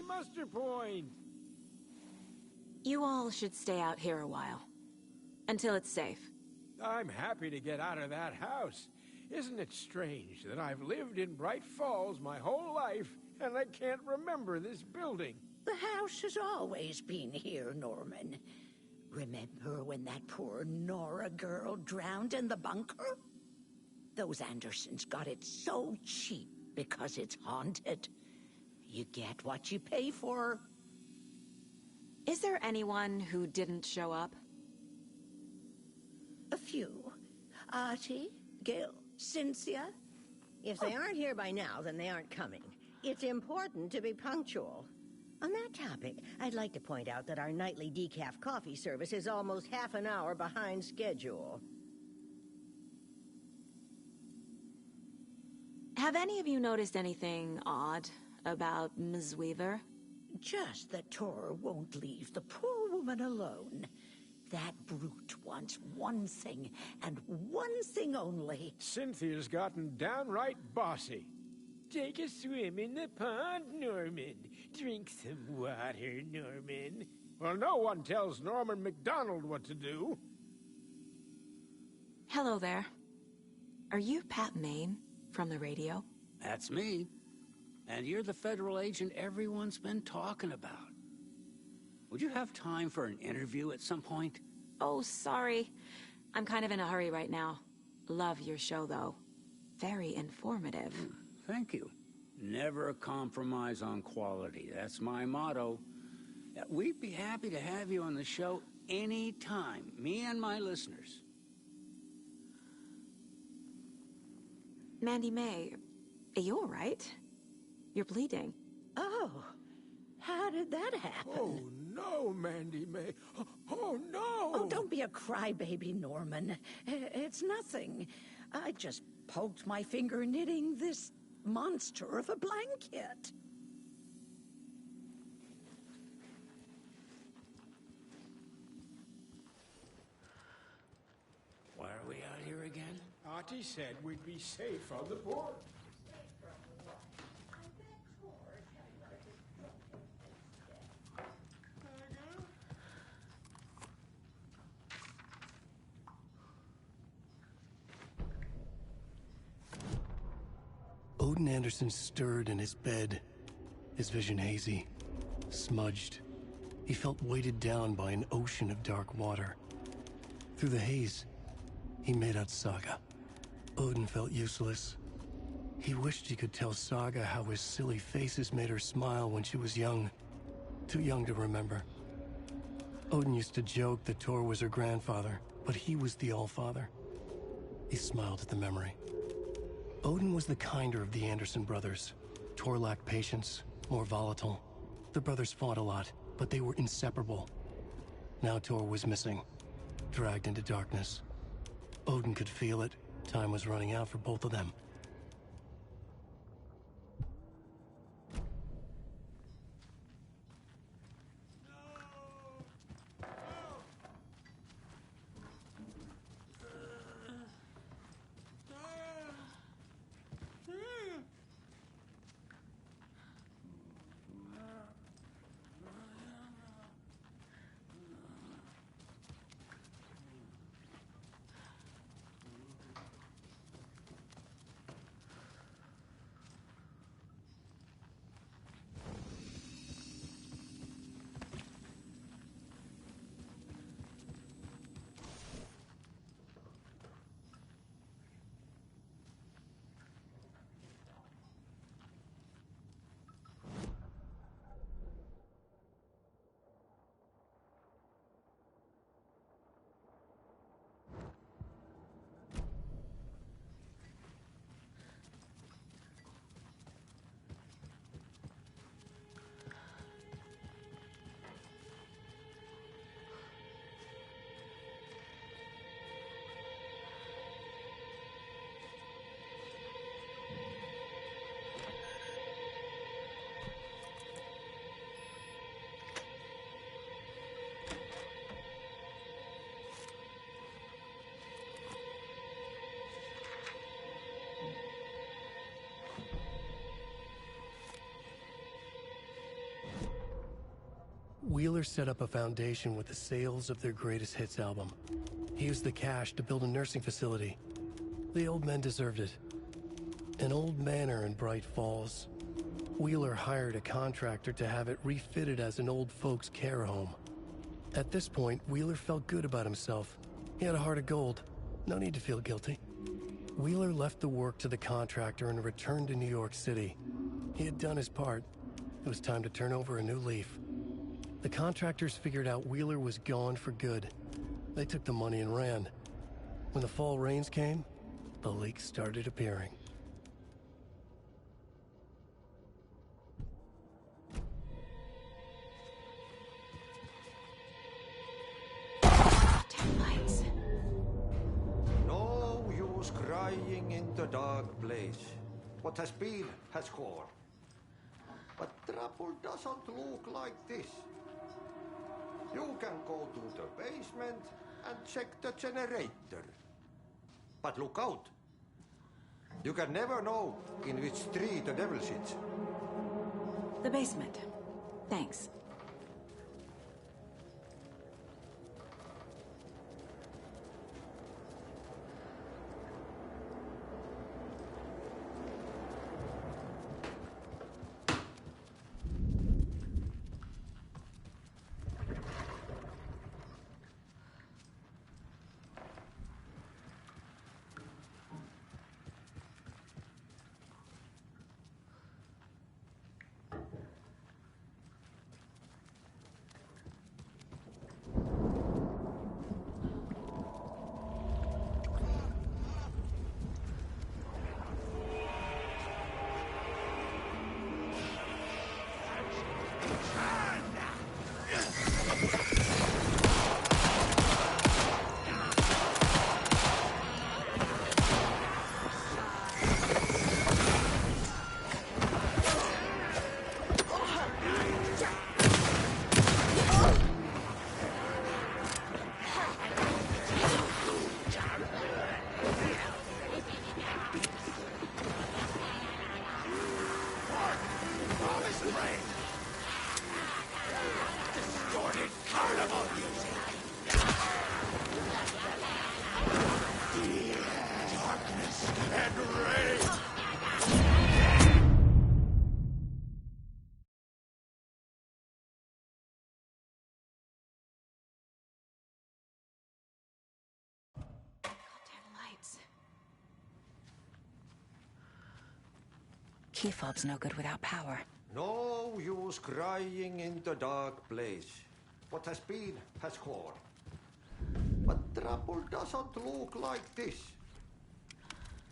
muster point. You all should stay out here a while. Until it's safe. I'm happy to get out of that house. Isn't it strange that I've lived in Bright Falls my whole life, and I can't remember this building? The house has always been here, Norman. Remember when that poor Nora girl drowned in the bunker? Those Andersons got it so cheap because it's haunted. You get what you pay for. Is there anyone who didn't show up? A few. Artie, Gil, Cynthia. If they aren't here by now, then they aren't coming. It's important to be punctual. On that topic, I'd like to point out that our nightly decaf coffee service is almost half an hour behind schedule. Have any of you noticed anything odd about Ms. Weaver? Just that Tor won't leave the poor woman alone. That brute wants one thing, and one thing only. Cynthia's gotten downright bossy. Take a swim in the pond, Norman. Drink some water, Norman. Well, no one tells Norman MacDonald what to do. Hello there. Are you Pat Maine from the radio? That's me. And you're the federal agent everyone's been talking about. Would you have time for an interview at some point? Oh, sorry. I'm kind of in a hurry right now. Love your show, though. Very informative. Thank you. Never compromise on quality. That's my motto. We'd be happy to have you on the show anytime, me and my listeners. Mandy May, are you all right? You're bleeding. Oh, how did that happen? Oh, no, Mandy May. Oh, no! Oh, don't be a crybaby, Norman. It's nothing. I just poked my finger knitting this monster of a blanket. Why are we out here again? Artie said we'd be safe on the board. Odin Anderson stirred in his bed, his vision hazy, smudged. He felt weighted down by an ocean of dark water. Through the haze, he made out Saga. Odin felt useless. He wished he could tell Saga how his silly faces made her smile when she was young. Too young to remember. Odin used to joke that Tor was her grandfather, but he was the Allfather. He smiled at the memory. Odin was the kinder of the Anderson brothers. Tor lacked patience, more volatile. The brothers fought a lot, but they were inseparable. Now Tor was missing, dragged into darkness. Odin could feel it. Time was running out for both of them. Wheeler set up a foundation with the sales of their greatest hits album. He used the cash to build a nursing facility. The old men deserved it. An old manor in Bright Falls. Wheeler hired a contractor to have it refitted as an old folks' care home. At this point, Wheeler felt good about himself. He had a heart of gold. No need to feel guilty. Wheeler left the work to the contractor and returned to New York City. He had done his part. It was time to turn over a new leaf. The contractors figured out Wheeler was gone for good. They took the money and ran. When the fall rains came, the leaks started appearing. Lights. No use crying in the dark place. What has been has gone. But trouble doesn't look like this. You can go to the basement and check the generator. But look out. You can never know in which tree the devil sits. The basement. Thanks. Key fob's no good without power. No use crying in the dark place. What has been has gone. But trouble doesn't look like this.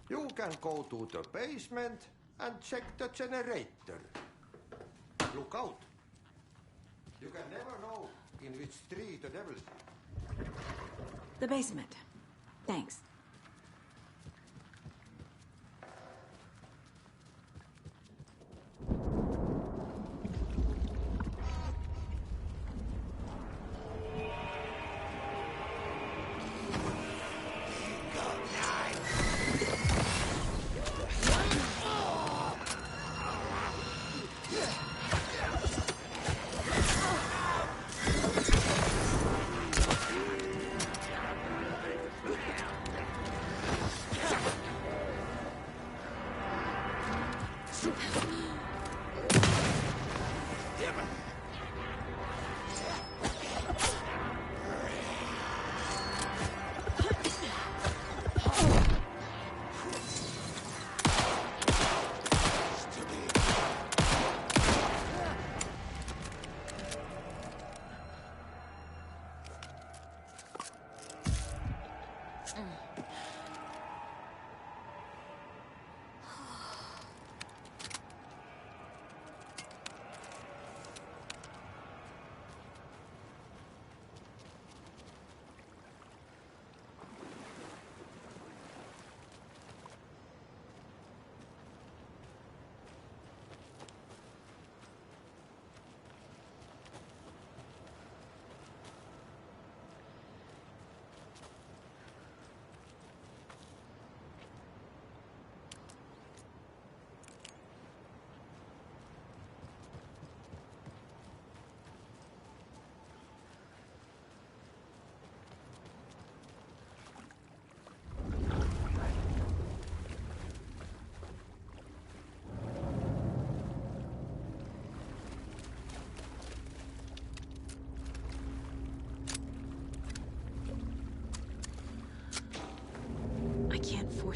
You can go to the basement and check the generator. Look out. You can never know in which tree the devil sits. The basement. Thanks.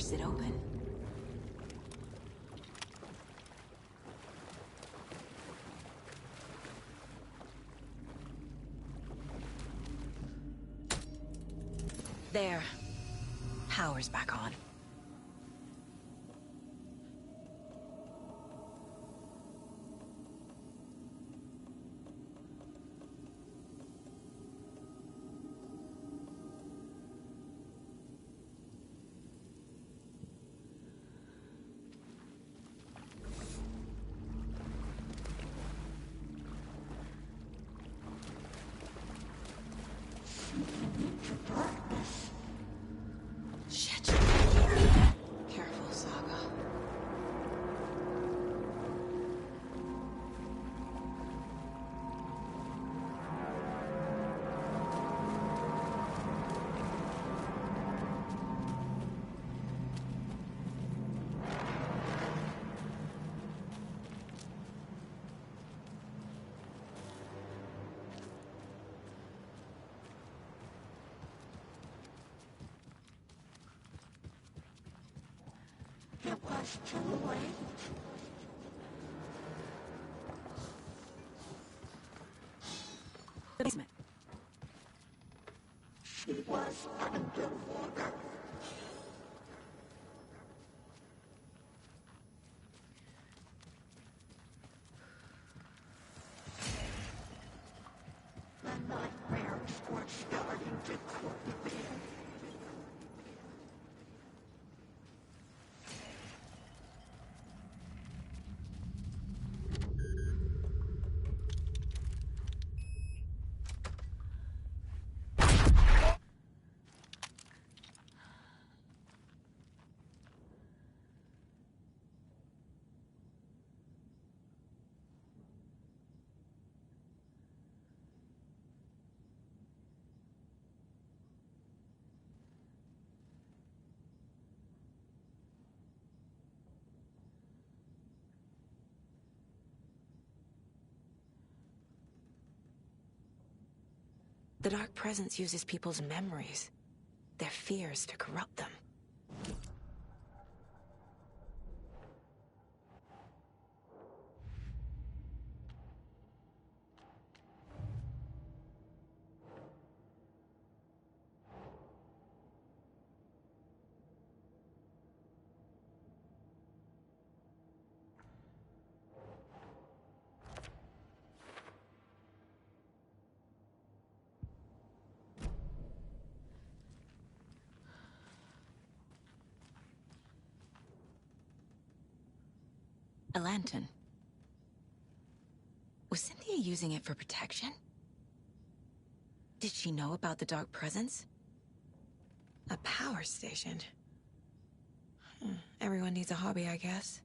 forced it open. There. Power's back on. Shit. Careful, Saga. It was too late. The basement. She was underwater. The nightmares were starting to creep in. The Dark Presence uses people's memories, their fears to corrupt them. A lantern. Was Cynthia using it for protection? Did she know about the Dark Presence? A power station. Everyone needs a hobby, I guess.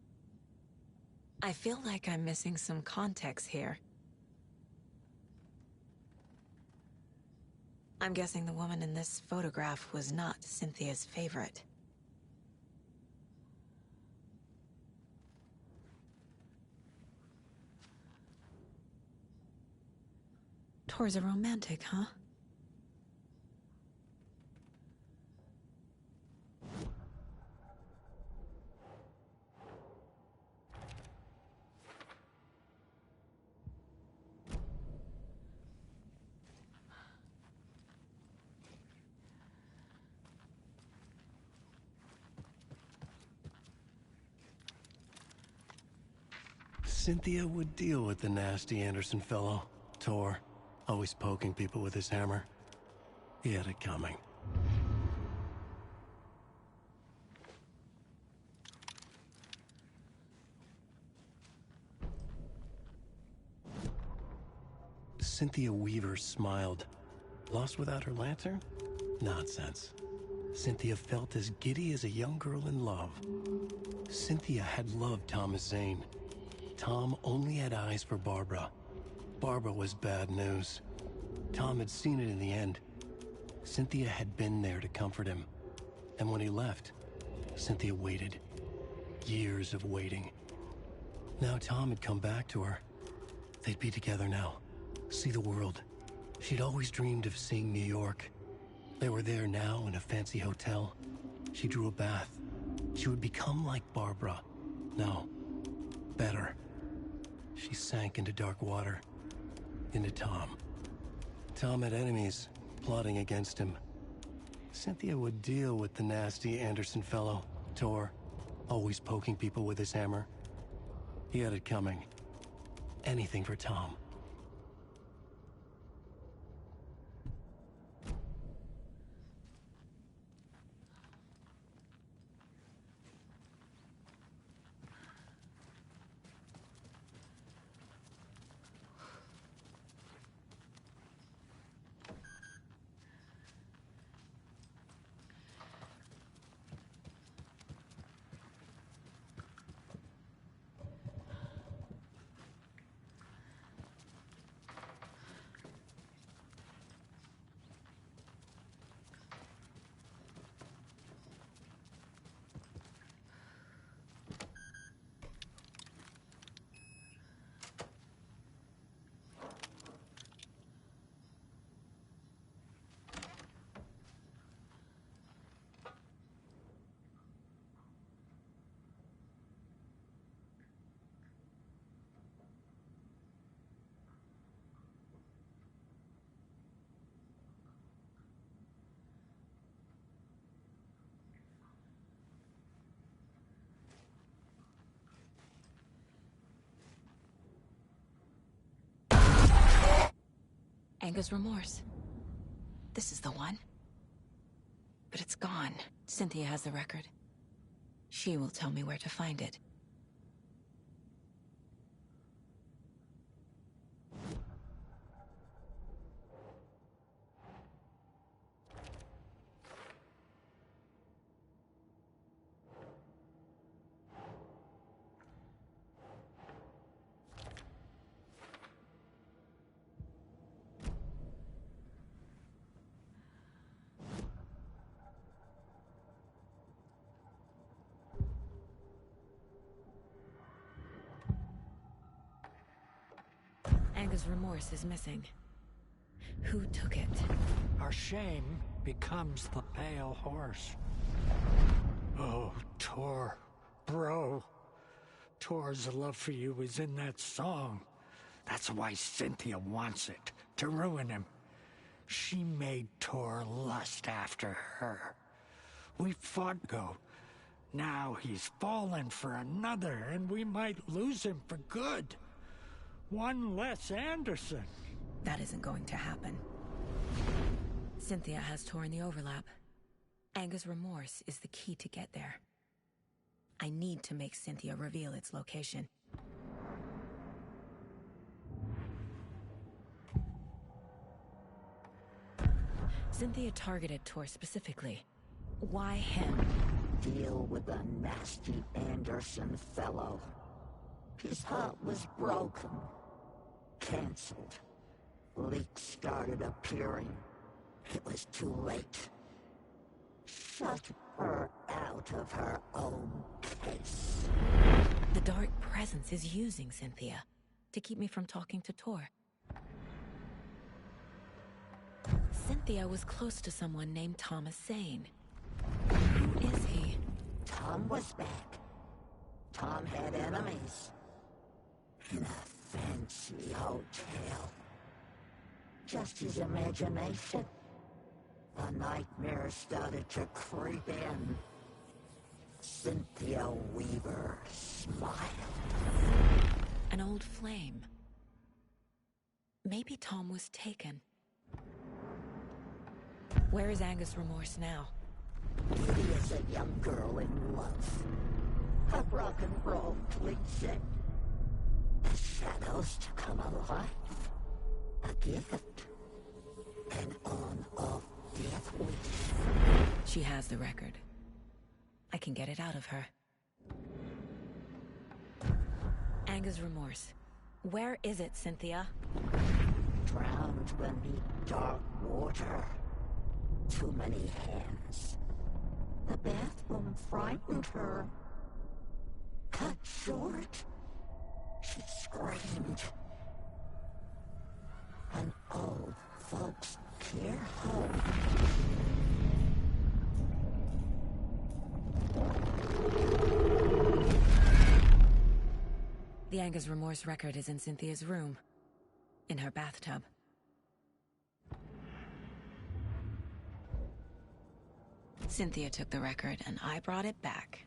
I feel like I'm missing some context here. I'm guessing the woman in this photograph was not Cynthia's favorite. Tor's a romantic, huh? Cynthia would deal with the nasty Anderson fellow, Tor, always poking people with his hammer. He had it coming. Cynthia Weaver smiled. Lost without her lantern? Nonsense. Cynthia felt as giddy as a young girl in love. Cynthia had loved Thomas Zane. Tom only had eyes for Barbara. Barbara was bad news. Tom had seen it in the end. Cynthia had been there to comfort him. And when he left, Cynthia waited. Years of waiting. Now Tom had come back to her. They'd be together now. See the world. She'd always dreamed of seeing New York. They were there now in a fancy hotel. She drew a bath. She would become like Barbara. No, better. She sank into dark water, into Tom. Tom had enemies plotting against him. Cynthia would deal with the nasty Anderson fellow, Tor, always poking people with his hammer. He had it coming. Anything for Tom. Anger's remorse. This is the one. But it's gone. Cynthia has the record. She will tell me where to find it. Anger's remorse is missing. Who took it? Our shame becomes the pale horse. Oh, Tor. Bro. Tor's love for you is in that song. That's why Cynthia wants it, to ruin him. She made Tor lust after her. We fought Go. Now he's fallen for another, and we might lose him for good. One less Anderson. That isn't going to happen. Cynthia has Tor in the overlap. Anger's remorse is the key to get there. I need to make Cynthia reveal its location. Cynthia targeted Tor specifically. Why him? Deal with the nasty Anderson fellow. His heart was broken. Cancelled. Leaks started appearing. It was too late. Shut her out of her own case. The dark presence is using Cynthia to keep me from talking to Tor. Cynthia was close to someone named Thomas Zane. Who is he? Tom was back. Tom had enemies. In a fancy hotel. Just his imagination. The nightmare started to creep in. Cynthia Weaver smiled. An old flame. Maybe Tom was taken. Where is Anger's remorse now? Kitty is a young girl in love. A rock and roll cliche. The shadows to come alive. A gift. An on-off death wish. She has the record. I can get it out of her. Anger's remorse. Where is it, Cynthia? Drowned beneath dark water. Too many hands. The bathroom frightened her. Cut short. She screamed. An old folks' care home. Anga's remorse record is in Cynthia's room. In her bathtub. Cynthia took the record, and I brought it back.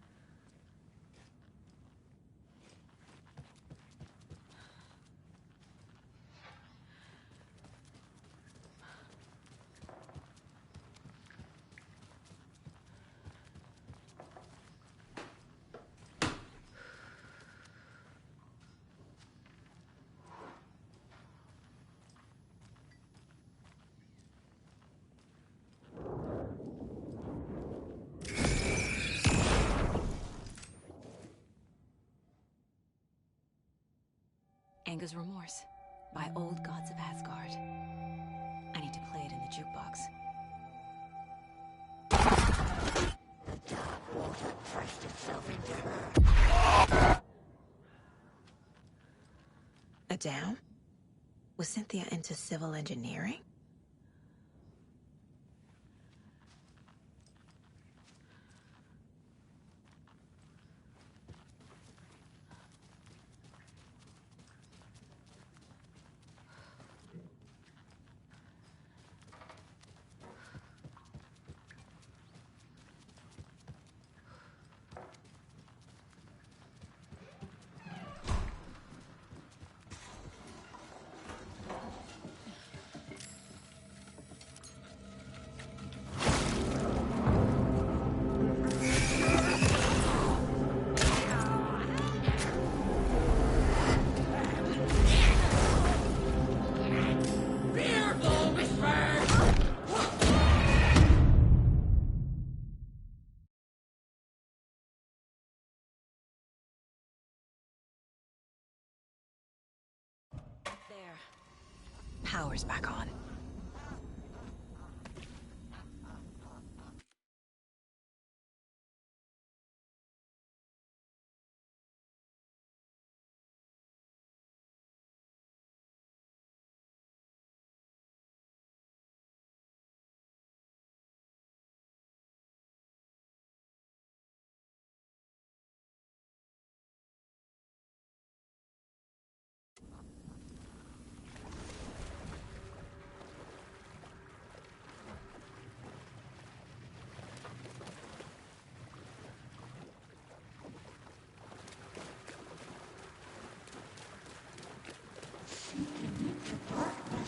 Anga's Remorse by Old Gods of Asgard. I need to play it in the jukebox. The dark water pressed itself into her. A dam? Was Cynthia into civil engineering? There. Power's back on.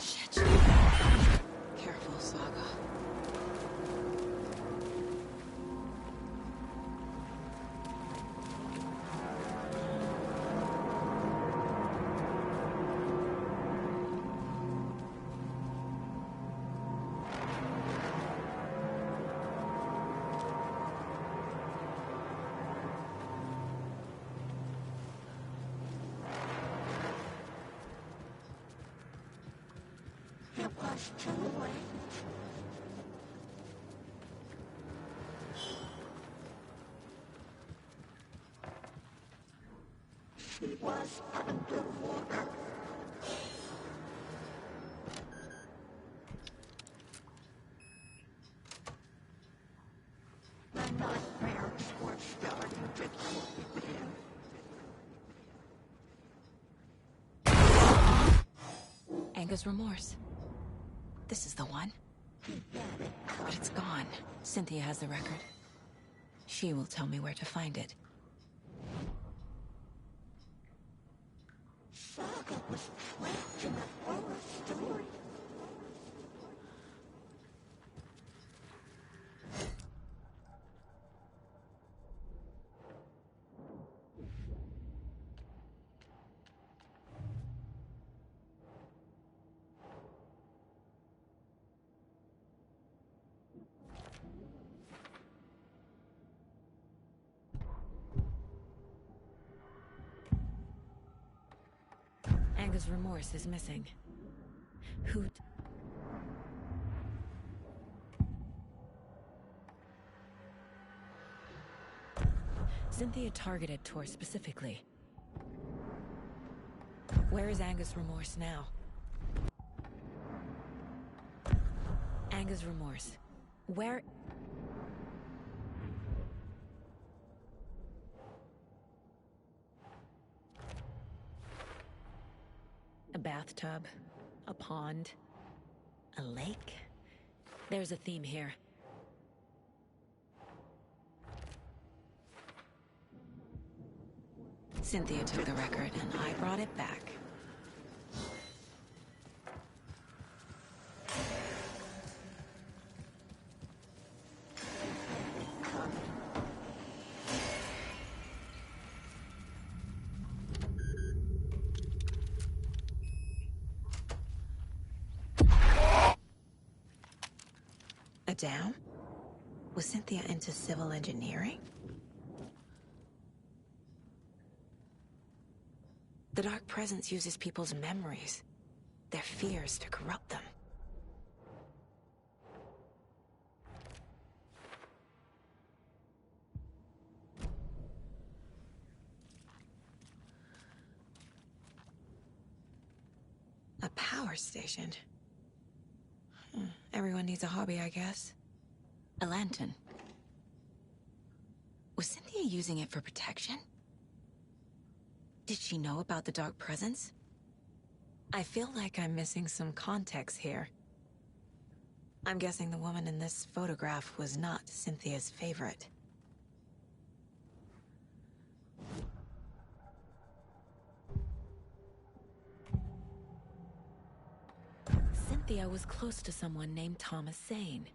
Shit. Careful, Saga. It was too late. She was underwater. The nightmares were starting to creep in. Anga's Remorse. This is the one. But it's gone. Cynthia has the record. She will tell me where to find it. Saga was trapped in a horror story. Anga's Remorse is missing. Who... Cynthia targeted Tor specifically. Where is Anga's Remorse now? Anga's Remorse. Where... A bathtub, a pond, a lake. There's a theme here. Cynthia took the record, and I brought it back. A dam? Was Cynthia into civil engineering? The Dark Presence uses people's memories, their fears, to corrupt them. A power station? Everyone needs a hobby, I guess. A lantern. Was Cynthia using it for protection? Did she know about the Dark Presence? I feel like I'm missing some context here. I'm guessing the woman in this photograph was not Cynthia's favorite. Cynthia was close to someone named Thomas Zane.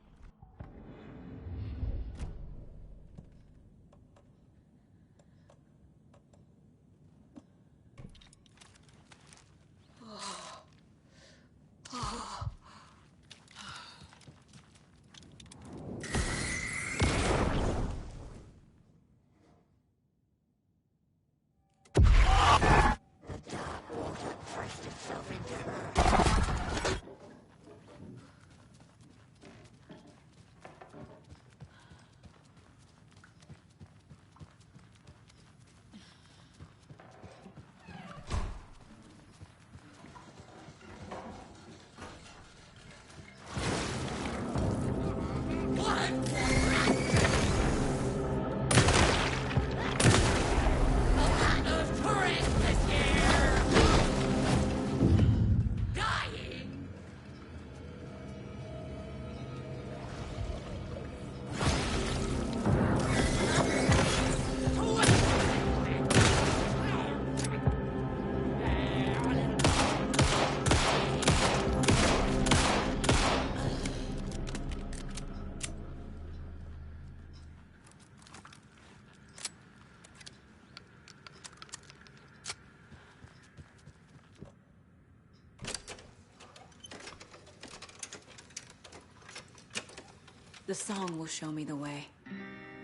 The song will show me the way.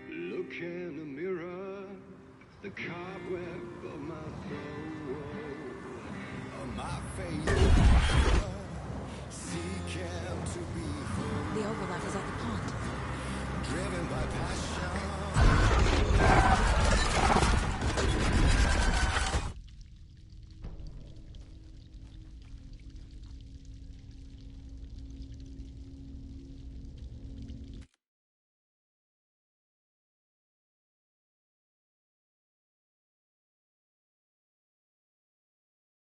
Look in the mirror, the cobweb of my soul, of my face.